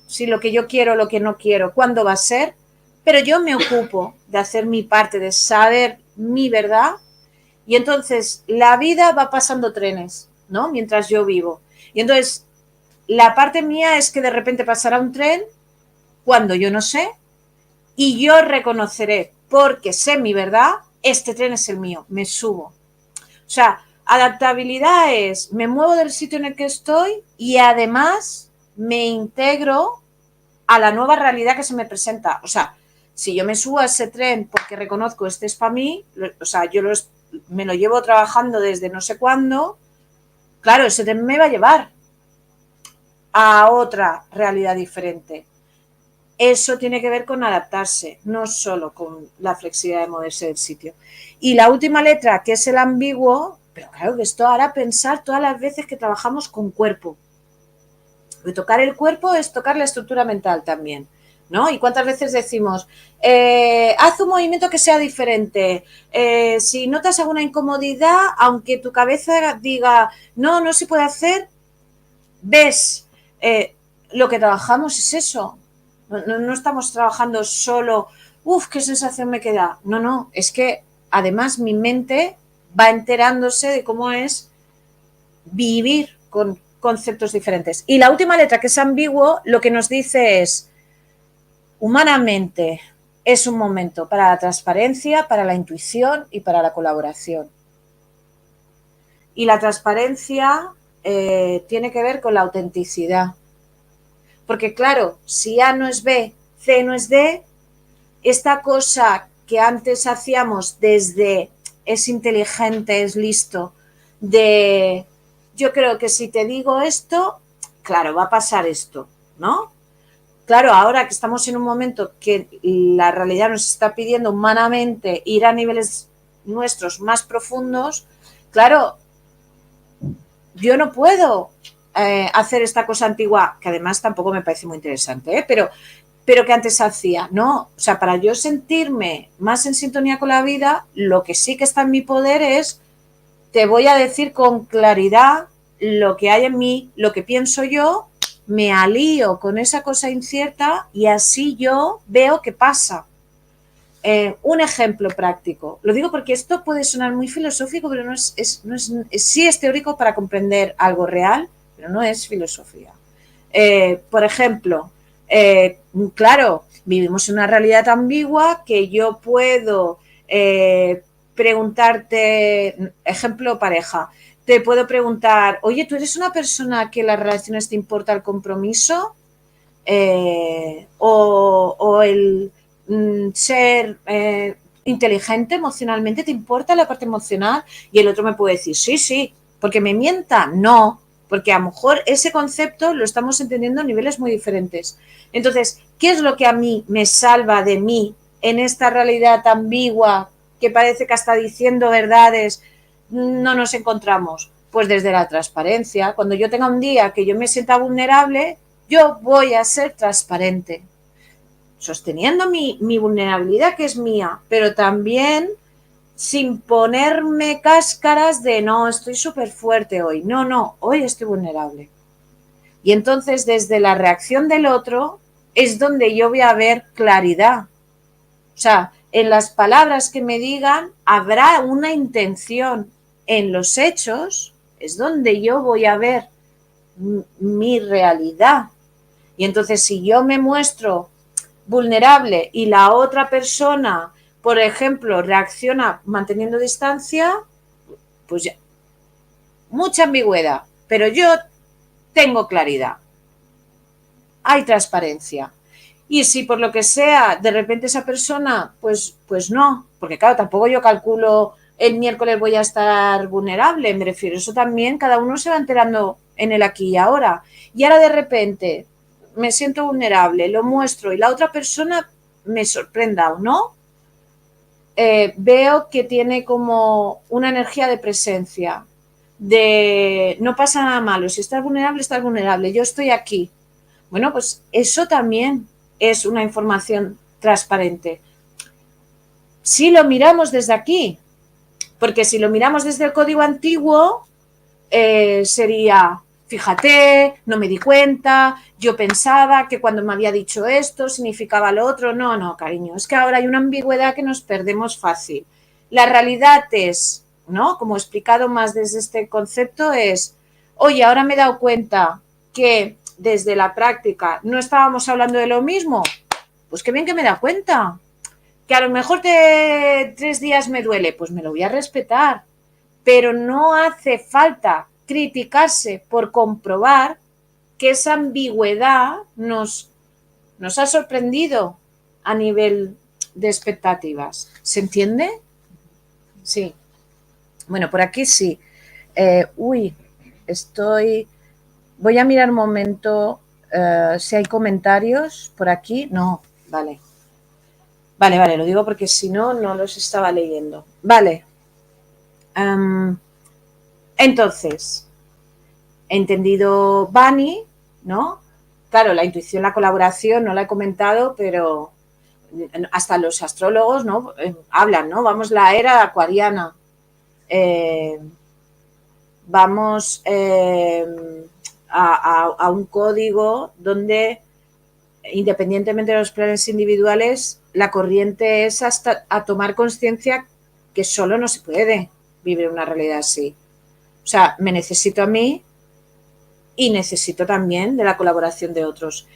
[SPEAKER 1] si lo que yo quiero, lo que no quiero, cuándo va a ser, pero yo me ocupo de hacer mi parte, de saber mi verdad, y entonces la vida va pasando trenes, ¿no? Mientras yo vivo. Y entonces la parte mía es que de repente pasará un tren cuando yo no sé, y yo reconoceré, porque sé mi verdad, este tren es el mío, me subo. O sea, adaptabilidad es, me muevo del sitio en el que estoy y además me integro a la nueva realidad que se me presenta. O sea, si yo me subo a ese tren porque reconozco este es para mí, o sea, yo me lo llevo trabajando desde no sé cuándo, claro, ese tren me va a llevar a otra realidad diferente. Eso tiene que ver con adaptarse, no solo con la flexibilidad de moverse del sitio. Y la última letra, que es el ambiguo, pero claro que esto hará pensar todas las veces que trabajamos con cuerpo. Porque tocar el cuerpo es tocar la estructura mental también, ¿no? Y cuántas veces decimos, haz un movimiento que sea diferente. Si notas alguna incomodidad, aunque tu cabeza diga, no se puede hacer, ves, lo que trabajamos es eso. No estamos trabajando solo, qué sensación me queda. No, es que además mi mente va enterándose de cómo es vivir con conceptos diferentes. Y la última letra, que es ambiguo, lo que nos dice es, humanamente es un momento para la transparencia, para la intuición y para la colaboración. Y la transparencia tiene que ver con la autenticidad. Porque claro, si A no es B, C no es D, esta cosa que antes hacíamos desde es inteligente, es listo, de yo creo que si te digo esto, claro, va a pasar esto, ¿no? Claro, ahora que estamos en un momento que la realidad nos está pidiendo humanamente ir a niveles nuestros más profundos, claro, yo no puedo hacer esta cosa antigua, que además tampoco me parece muy interesante, pero que antes hacía, ¿no? O sea, para yo sentirme más en sintonía con la vida, lo que sí que está en mi poder es, te voy a decir con claridad lo que hay en mí, lo que pienso yo, me alío con esa cosa incierta y así yo veo qué pasa. Un ejemplo práctico. Lo digo porque esto puede sonar muy filosófico, pero sí es teórico para comprender algo real, pero no es filosofía. Por ejemplo, claro, vivimos en una realidad ambigua que yo puedo preguntarte, ejemplo pareja, te puedo preguntar, oye, ¿tú eres una persona que las relaciones te importa el compromiso? O el ser inteligente emocionalmente, ¿te importa la parte emocional? Y el otro me puede decir, sí, sí, porque me mienta, no, porque a lo mejor ese concepto lo estamos entendiendo a niveles muy diferentes. Entonces, ¿qué es lo que a mí me salva de mí en esta realidad ambigua que parece que hasta diciendo verdades no nos encontramos? Pues desde la transparencia. Cuando yo tenga un día que yo me sienta vulnerable, yo voy a ser transparente, sosteniendo mi vulnerabilidad que es mía, pero también sin ponerme cáscaras de no, estoy súper fuerte hoy. No, no, hoy estoy vulnerable. Y entonces desde la reacción del otro es donde yo voy a ver claridad. O sea, en las palabras que me digan habrá una intención. En los hechos es donde yo voy a ver mi realidad. Y entonces si yo me muestro vulnerable y la otra persona, por ejemplo, reacciona manteniendo distancia, pues ya, mucha ambigüedad, pero yo tengo claridad, hay transparencia. Y si por lo que sea, de repente esa persona, pues no, porque claro, tampoco yo calculo el miércoles voy a estar vulnerable, me refiero, eso también cada uno se va enterando en el aquí y ahora. Y ahora de repente me siento vulnerable, lo muestro y la otra persona me sorprenda o no, veo que tiene como una energía de presencia, de no pasa nada malo, si estás vulnerable, yo estoy aquí. Bueno, pues eso también es una información transparente. Si lo miramos desde aquí, porque si lo miramos desde el código antiguo, sería, fíjate, no me di cuenta, yo pensaba que cuando me había dicho esto significaba lo otro. No, no, cariño, es que ahora hay una ambigüedad que nos perdemos fácil. La realidad es, ¿no? Como he explicado más desde este concepto, es, oye, ahora me he dado cuenta que desde la práctica no estábamos hablando de lo mismo. Pues qué bien que me he dado cuenta. Que a lo mejor de 3 días me duele, pues me lo voy a respetar, pero no hace falta criticarse por comprobar que esa ambigüedad nos ha sorprendido a nivel de expectativas. ¿Se entiende? Sí. Bueno, por aquí sí. Uy, estoy... Voy a mirar un momento si hay comentarios por aquí. No, vale. Vale, lo digo porque si no, no los estaba leyendo. Vale. Entonces, he entendido Bani, ¿no? Claro, la intuición, la colaboración, no la he comentado, pero hasta los astrólogos, ¿no? Hablan, ¿no? Vamos la era acuariana. Vamos a un código donde, independientemente de los planes individuales, la corriente es hasta a tomar conciencia que solo no se puede vivir una realidad así. O sea, me necesito a mí y necesito también de la colaboración de otros.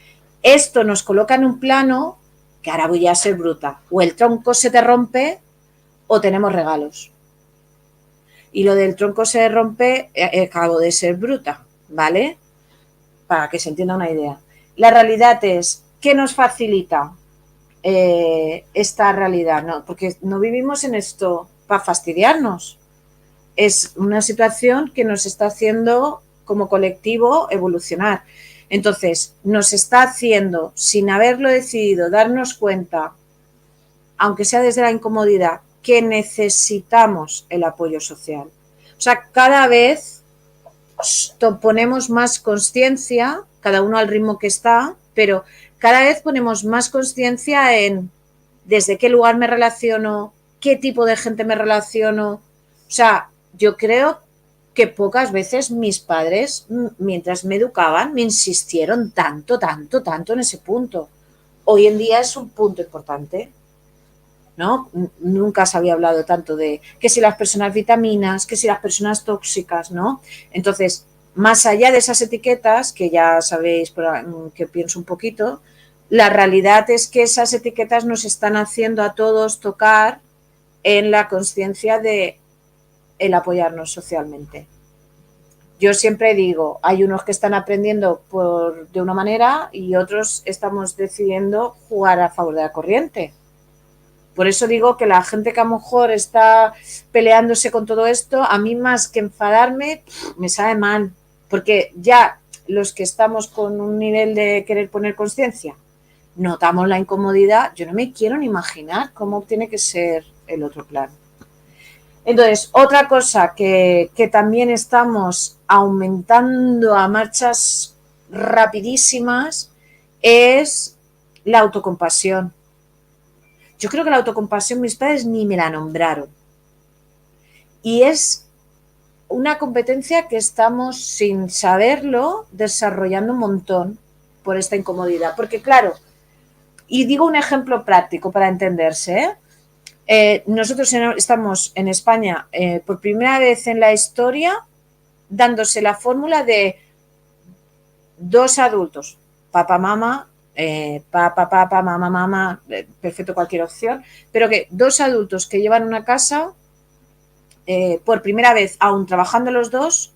[SPEAKER 1] Esto nos coloca en un plano que ahora voy a ser bruta. O el tronco se te rompe o tenemos regalos. Y lo del tronco se rompe, acabo de ser bruta, ¿vale? Para que se entienda una idea. La realidad es, ¿qué nos facilita esta realidad? No, porque no vivimos en esto para fastidiarnos. Es una situación que nos está haciendo como colectivo evolucionar. Entonces, nos está haciendo, sin haberlo decidido, darnos cuenta, aunque sea desde la incomodidad, que necesitamos el apoyo social. O sea, cada vez ponemos más conciencia, cada uno al ritmo que está, pero cada vez ponemos más conciencia en desde qué lugar me relaciono, qué tipo de gente me relaciono. O sea, yo creo que pocas veces mis padres, mientras me educaban, me insistieron tanto en ese punto. Hoy en día es un punto importante, ¿no? Nunca se había hablado tanto de que si las personas vitaminas, que si las personas tóxicas, ¿no? Entonces, más allá de esas etiquetas, que ya sabéis que pienso un poquito, la realidad es que esas etiquetas nos están haciendo a todos tocar en la conciencia de el apoyarnos socialmente. Yo siempre digo, hay unos que están aprendiendo de una manera y otros estamos decidiendo jugar a favor de la corriente. Por eso digo que la gente que a lo mejor está peleándose con todo esto, a mí más que enfadarme, me sabe mal. Porque ya los que estamos con un nivel de querer poner conciencia, notamos la incomodidad, yo no me quiero ni imaginar cómo tiene que ser el otro plan. Entonces, otra cosa que también estamos aumentando a marchas rapidísimas es la autocompasión. Yo creo que la autocompasión mis padres ni me la nombraron. Y es una competencia que estamos, sin saberlo, desarrollando un montón por esta incomodidad. Porque claro, y digo un ejemplo práctico para entenderse, nosotros estamos en España por primera vez en la historia dándose la fórmula de dos adultos, papá, mamá, papá, mamá, perfecto cualquier opción, pero que dos adultos que llevan una casa, por primera vez, aún trabajando los dos,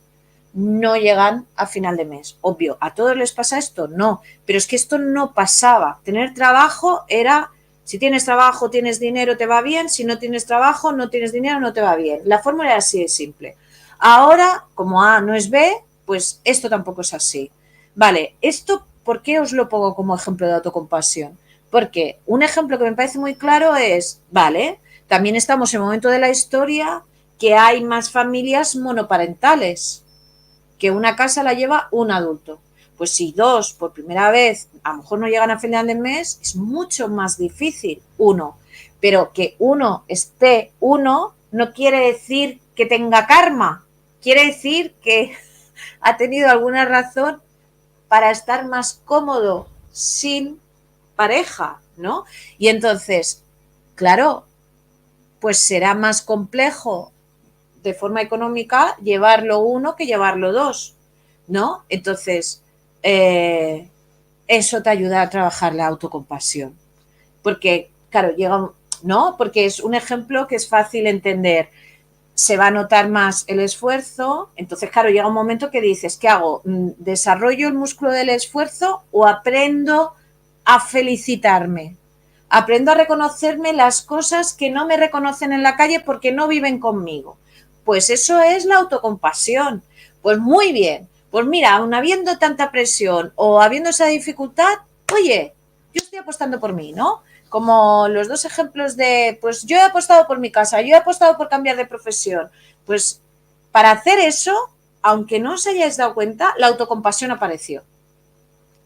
[SPEAKER 1] no llegan a final de mes. Obvio, ¿a todos les pasa esto? No, pero es que esto no pasaba. Tener trabajo era, si tienes trabajo, tienes dinero, te va bien, si no tienes trabajo, no tienes dinero, no te va bien. La fórmula era así de simple. Ahora, como A no es B, pues esto tampoco es así. Vale, esto, ¿por qué os lo pongo como ejemplo de autocompasión? Porque un ejemplo que me parece muy claro es, vale, también estamos en un momento de la historia que hay más familias monoparentales, que una casa la lleva un adulto. Pues si dos por primera vez a lo mejor no llegan a final de mes, es mucho más difícil uno. Pero que uno esté uno no quiere decir que tenga karma, quiere decir que ha tenido alguna razón para estar más cómodo sin pareja, ¿no? Y entonces, claro, pues será más complejo de forma económica llevarlo uno que llevarlo dos, ¿no? Entonces, eso te ayuda a trabajar la autocompasión. Porque, claro, ¿no? Porque es un ejemplo que es fácil entender. Se va a notar más el esfuerzo. Entonces, claro, llega un momento que dices, ¿qué hago? ¿Desarrollo el músculo del esfuerzo o aprendo a felicitarme? Aprendo a reconocerme las cosas que no me reconocen en la calle porque no viven conmigo. Pues eso es la autocompasión. Pues muy bien. Pues mira, aun habiendo tanta presión o habiendo esa dificultad, oye, yo estoy apostando por mí, ¿no? Como los dos ejemplos de, pues yo he apostado por mi casa, yo he apostado por cambiar de profesión. Pues para hacer eso, aunque no os hayáis dado cuenta, la autocompasión apareció.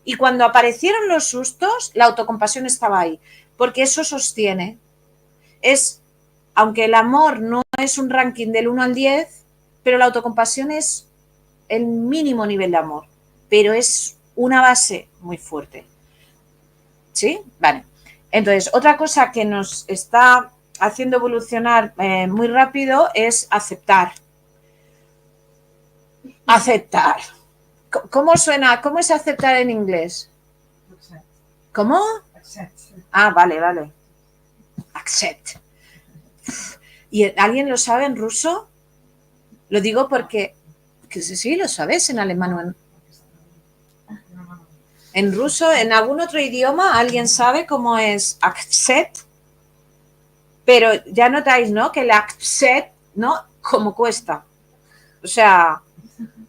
[SPEAKER 1] Y cuando aparecieron los sustos, la autocompasión estaba ahí, porque eso sostiene. Es, aunque el amor no es un ranking del 1 al 10, pero la autocompasión es el mínimo nivel de amor, pero es una base muy fuerte. ¿Sí? Vale. Entonces, otra cosa que nos está haciendo evolucionar muy rápido es aceptar. Aceptar. ¿Cómo suena? ¿Cómo es aceptar en inglés? ¿Cómo? Ah, vale. Accept. ¿Y alguien lo sabe en ruso? Lo digo porque sí, lo sabes en alemán o en ruso, en algún otro idioma, ¿alguien sabe cómo es accept? Pero ya notáis, ¿no? Que el accept, ¿no? Como cuesta. O sea,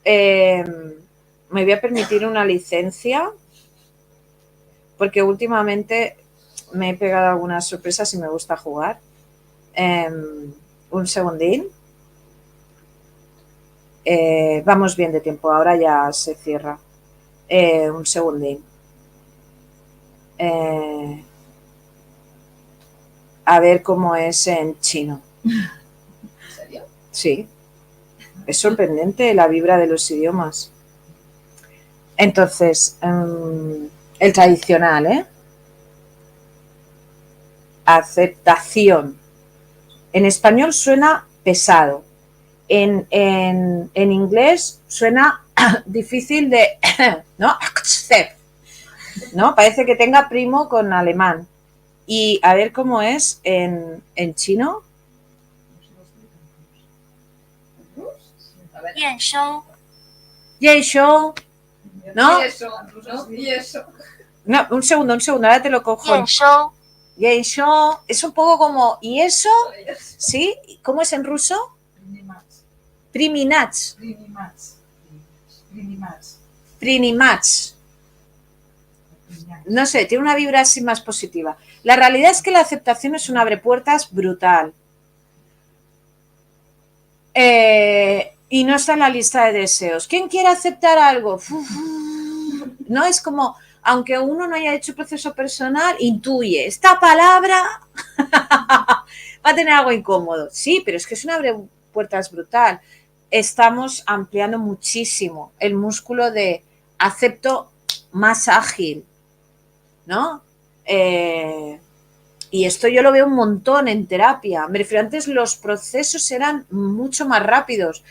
[SPEAKER 1] me voy a permitir una licencia porque últimamente me he pegado algunas sorpresas y me gusta jugar. Un segundín. Vamos bien de tiempo, ahora ya se cierra. Un segundín. A ver cómo es en chino.
[SPEAKER 2] ¿En serio?
[SPEAKER 1] Sí. Es sorprendente la vibra de los idiomas. Entonces, el tradicional, ¿eh? Aceptación. En español suena pesado. En inglés suena difícil de, ¿no? Accept, ¿no? Parece que tenga primo con alemán. Y a ver cómo es en chino.
[SPEAKER 3] 验收
[SPEAKER 1] Yeisho. ¿No?
[SPEAKER 2] Y eso.
[SPEAKER 1] No, un segundo, ahora te lo cojo.
[SPEAKER 3] 验收
[SPEAKER 1] Yeisho. Es un poco como, ¿y eso? ¿Sí? ¿Cómo es en ruso? Priminats. Prinimats. No sé, tiene una vibra así más positiva. La realidad es que la aceptación es un abrepuertas brutal. Y no está en la lista de deseos. ¿Quién quiere aceptar algo? No es como, aunque uno no haya hecho proceso personal, intuye, esta palabra va a tener algo incómodo. Sí, pero es que es un abrepuertas brutal. Estamos ampliando muchísimo el músculo de acepto más ágil, ¿no? Y esto yo lo veo un montón en terapia. Me refiero, antes los procesos eran mucho más rápidos.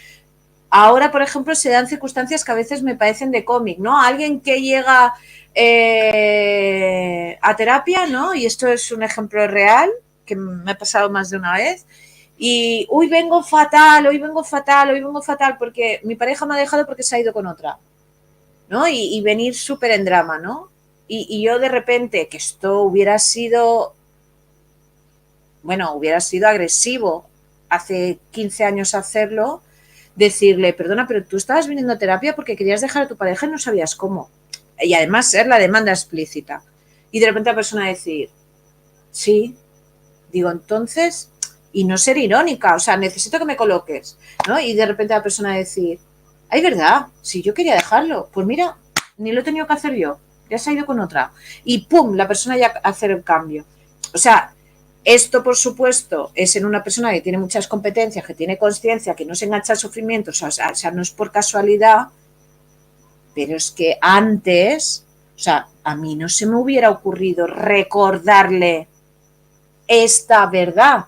[SPEAKER 1] Ahora, por ejemplo, se dan circunstancias que a veces me parecen de cómic, ¿no? Alguien que llega a terapia, ¿no? Y esto es un ejemplo real, que me ha pasado más de una vez. Y, hoy vengo fatal, porque mi pareja me ha dejado porque se ha ido con otra, ¿no? Y venir súper en drama, ¿no? Y yo de repente, que esto hubiera sido agresivo hace 15 años hacerlo, decirle, perdona, pero tú estabas viniendo a terapia porque querías dejar a tu pareja y no sabías cómo. Y además ser la demanda explícita. Y de repente la persona decir, sí, digo, entonces, y no ser irónica, o sea, necesito que me coloques, ¿no? Y de repente la persona decir, ay, verdad, si yo quería dejarlo, pues mira, ni lo he tenido que hacer yo, ya se ha ido con otra. Y pum, la persona ya hacer el cambio. O sea, esto, por supuesto, es en una persona que tiene muchas competencias, que tiene conciencia, que no se engancha al sufrimiento, o sea, no es por casualidad, pero es que antes, o sea, a mí no se me hubiera ocurrido recordarle esta verdad,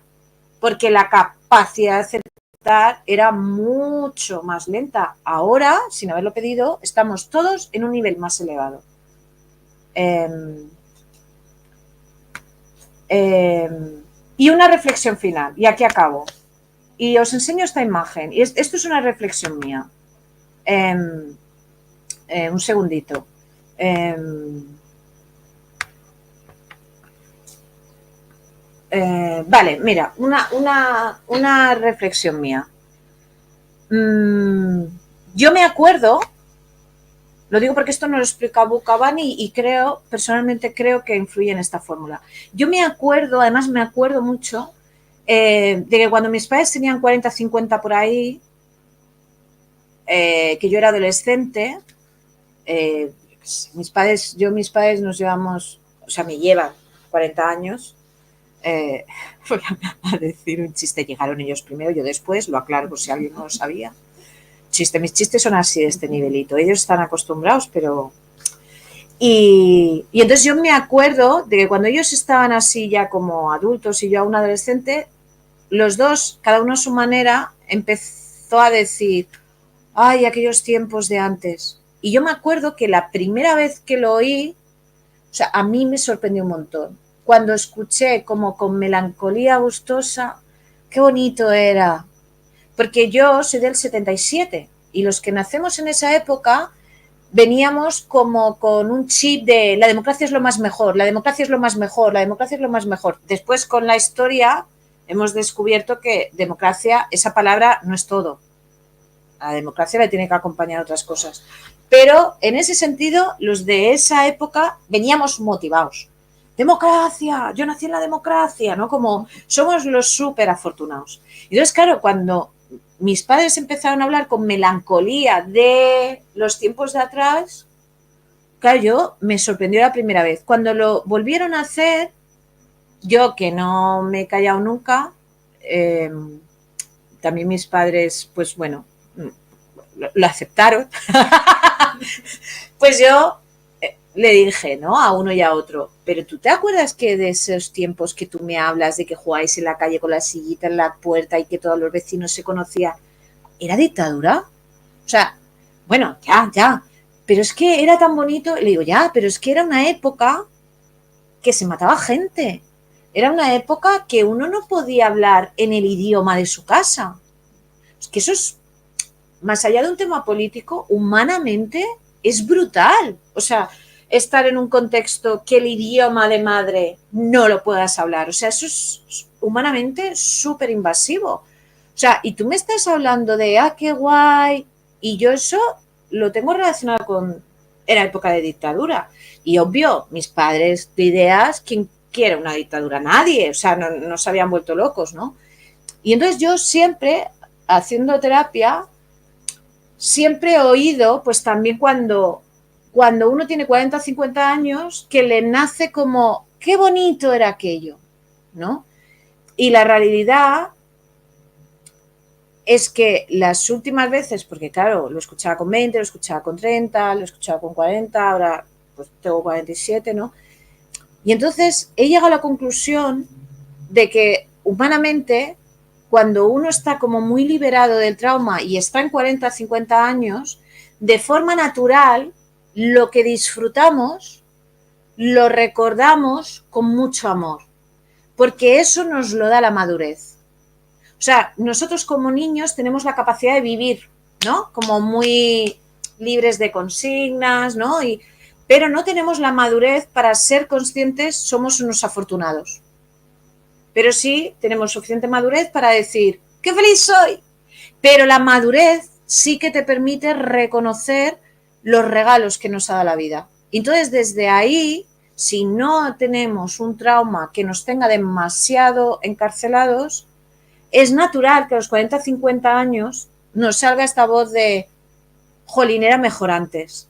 [SPEAKER 1] porque la capacidad de aceptar era mucho más lenta. Ahora, sin haberlo pedido, estamos todos en un nivel más elevado. Y una reflexión final, y aquí acabo. Y os enseño esta imagen. Y esto es una reflexión mía. Un segundito. Vale, mira, una reflexión mía. Yo me acuerdo, lo digo porque esto no lo explica Bucavani y personalmente creo que influye en esta fórmula. Yo me acuerdo, además me acuerdo mucho, de que cuando mis padres tenían 40, 50 por ahí, que yo era adolescente, mis padres nos llevamos, o sea, me llevan 40 años. Voy a decir un chiste, llegaron ellos primero, yo después, lo aclaro por si alguien no lo sabía. Mis chistes son así de este nivelito, ellos están acostumbrados, pero... Y entonces yo me acuerdo de que cuando ellos estaban así ya como adultos y yo aún adolescente, los dos, cada uno a su manera, empezó a decir, ay, aquellos tiempos de antes. Y yo me acuerdo que la primera vez que lo oí, o sea, a mí me sorprendió un montón. Cuando escuché como con melancolía gustosa, qué bonito era. Porque yo soy del 77 y los que nacemos en esa época veníamos como con un chip de la democracia es lo más mejor, la democracia es lo más mejor, la democracia es lo más mejor. Después con la historia hemos descubierto que democracia, esa palabra no es todo. A la democracia le tiene que acompañar otras cosas. Pero en ese sentido, los de esa época veníamos motivados. Democracia, yo nací en la democracia, ¿no? Como somos los súper afortunados. Y entonces, claro, cuando mis padres empezaron a hablar con melancolía de los tiempos de atrás, claro, yo me sorprendió la primera vez. Cuando lo volvieron a hacer, yo que no me he callado nunca, también mis padres, pues bueno, lo aceptaron. Pues yo le dije, ¿no? A uno y a otro, pero ¿tú te acuerdas que de esos tiempos que tú me hablas de que jugáis en la calle con la sillita en la puerta y que todos los vecinos se conocían? ¿Era dictadura? O sea, bueno, ya, pero es que era tan bonito. Le digo, ya, pero es que era una época que se mataba gente. Era una época que uno no podía hablar en el idioma de su casa. Es que eso es, más allá de un tema político, humanamente es brutal. O sea, estar en un contexto que el idioma de madre no lo puedas hablar. O sea, eso es humanamente súper invasivo. O sea, y tú me estás hablando de, qué guay, y yo eso lo tengo relacionado con la época de dictadura. Y obvio, mis padres de ideas, ¿quién quiere una dictadura? Nadie, o sea, no se habían vuelto locos, ¿no? Y entonces yo siempre, haciendo terapia, siempre he oído, pues también cuando uno tiene 40 o 50 años, que le nace como, qué bonito era aquello, ¿no? Y la realidad es que las últimas veces, porque claro, lo escuchaba con 20, lo escuchaba con 30, lo escuchaba con 40, ahora pues tengo 47, ¿no? Y entonces he llegado a la conclusión de que humanamente, cuando uno está como muy liberado del trauma y está en 40, 50 años, de forma natural, lo que disfrutamos lo recordamos con mucho amor, porque eso nos lo da la madurez. O sea, nosotros como niños tenemos la capacidad de vivir, ¿no? Como muy libres de consignas, ¿no? Pero no tenemos la madurez para ser conscientes, somos unos afortunados. Pero sí tenemos suficiente madurez para decir, ¡qué feliz soy! Pero la madurez sí que te permite reconocer los regalos que nos ha dado la vida. Entonces, desde ahí, si no tenemos un trauma que nos tenga demasiado encarcelados, es natural que a los 40, 50 años nos salga esta voz de jolín, era mejor antes.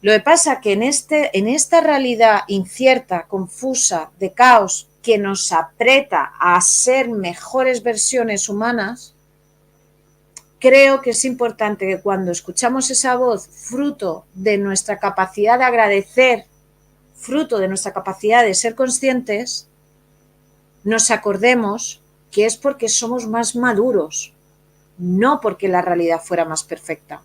[SPEAKER 1] Lo que pasa es que en esta realidad incierta, confusa, de caos, que nos aprieta a ser mejores versiones humanas, creo que es importante que cuando escuchamos esa voz, fruto de nuestra capacidad de agradecer, fruto de nuestra capacidad de ser conscientes, nos acordemos que es porque somos más maduros, no porque la realidad fuera más perfecta.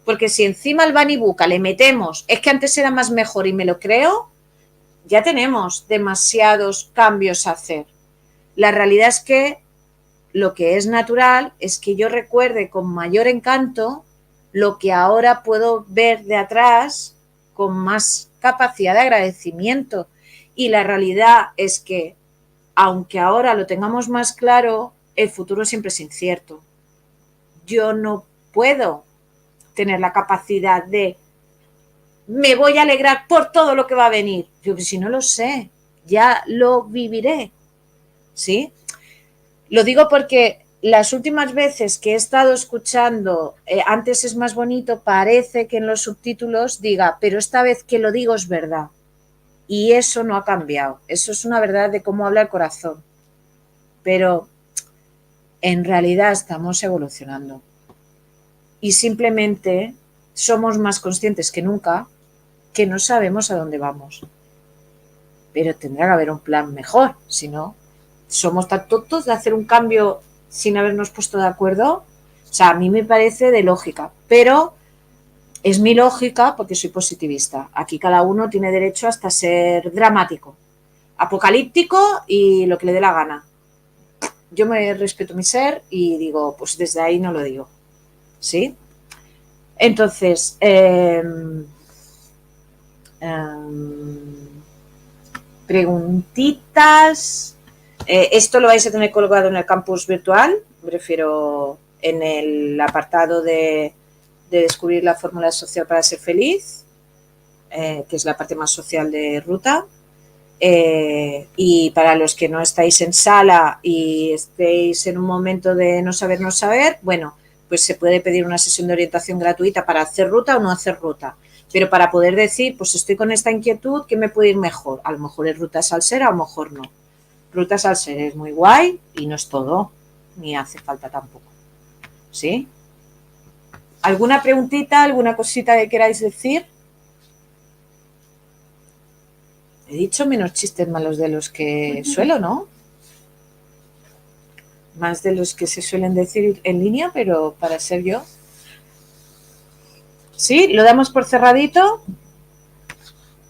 [SPEAKER 1] Porque si encima al Bani Buca le metemos, es que antes era más mejor y me lo creo, ya tenemos demasiados cambios a hacer. La realidad es que lo que es natural es que yo recuerde con mayor encanto lo que ahora puedo ver de atrás con más capacidad de agradecimiento. Y la realidad es que, aunque ahora lo tengamos más claro, el futuro siempre es incierto. Yo no puedo tener la capacidad de me voy a alegrar por todo lo que va a venir. Yo, si no lo sé, ya lo viviré. ¿Sí? Lo digo porque las últimas veces que he estado escuchando antes es más bonito, parece que en los subtítulos diga, pero esta vez que lo digo es verdad. Y eso no ha cambiado. Eso es una verdad de cómo habla el corazón. Pero en realidad estamos evolucionando. Y simplemente somos más conscientes que nunca que no sabemos a dónde vamos. Pero tendrá que haber un plan mejor, si no, somos tan tontos de hacer un cambio sin habernos puesto de acuerdo. O sea, a mí me parece de lógica, pero es mi lógica porque soy positivista. Aquí cada uno tiene derecho hasta ser dramático, apocalíptico y lo que le dé la gana. Yo me respeto mi ser y digo, pues desde ahí no lo digo. ¿Sí? Entonces, preguntitas. Esto lo vais a tener colgado en el campus virtual, me refiero en el apartado de descubrir la fórmula social para ser feliz, que es la parte más social de Ruta. Y para los que no estáis en sala y estéis en un momento de no saber, bueno, pues se puede pedir una sesión de orientación gratuita para hacer ruta o no hacer ruta. Pero para poder decir, pues estoy con esta inquietud, ¿qué me puede ir mejor? A lo mejor es ruta salsera, a lo mejor no. Ruta salsera es muy guay y no es todo, ni hace falta tampoco. ¿Sí? ¿Alguna preguntita, alguna cosita que queráis decir? He dicho menos chistes malos de los que suelo, ¿no? Más de los que se suelen decir en línea, pero para ser yo. Sí, lo damos por cerradito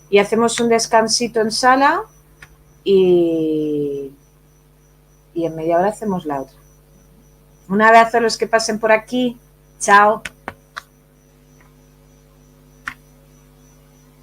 [SPEAKER 1] y hacemos un descansito en sala y en media hora hacemos la otra. Un abrazo a los que pasen por aquí. Chao.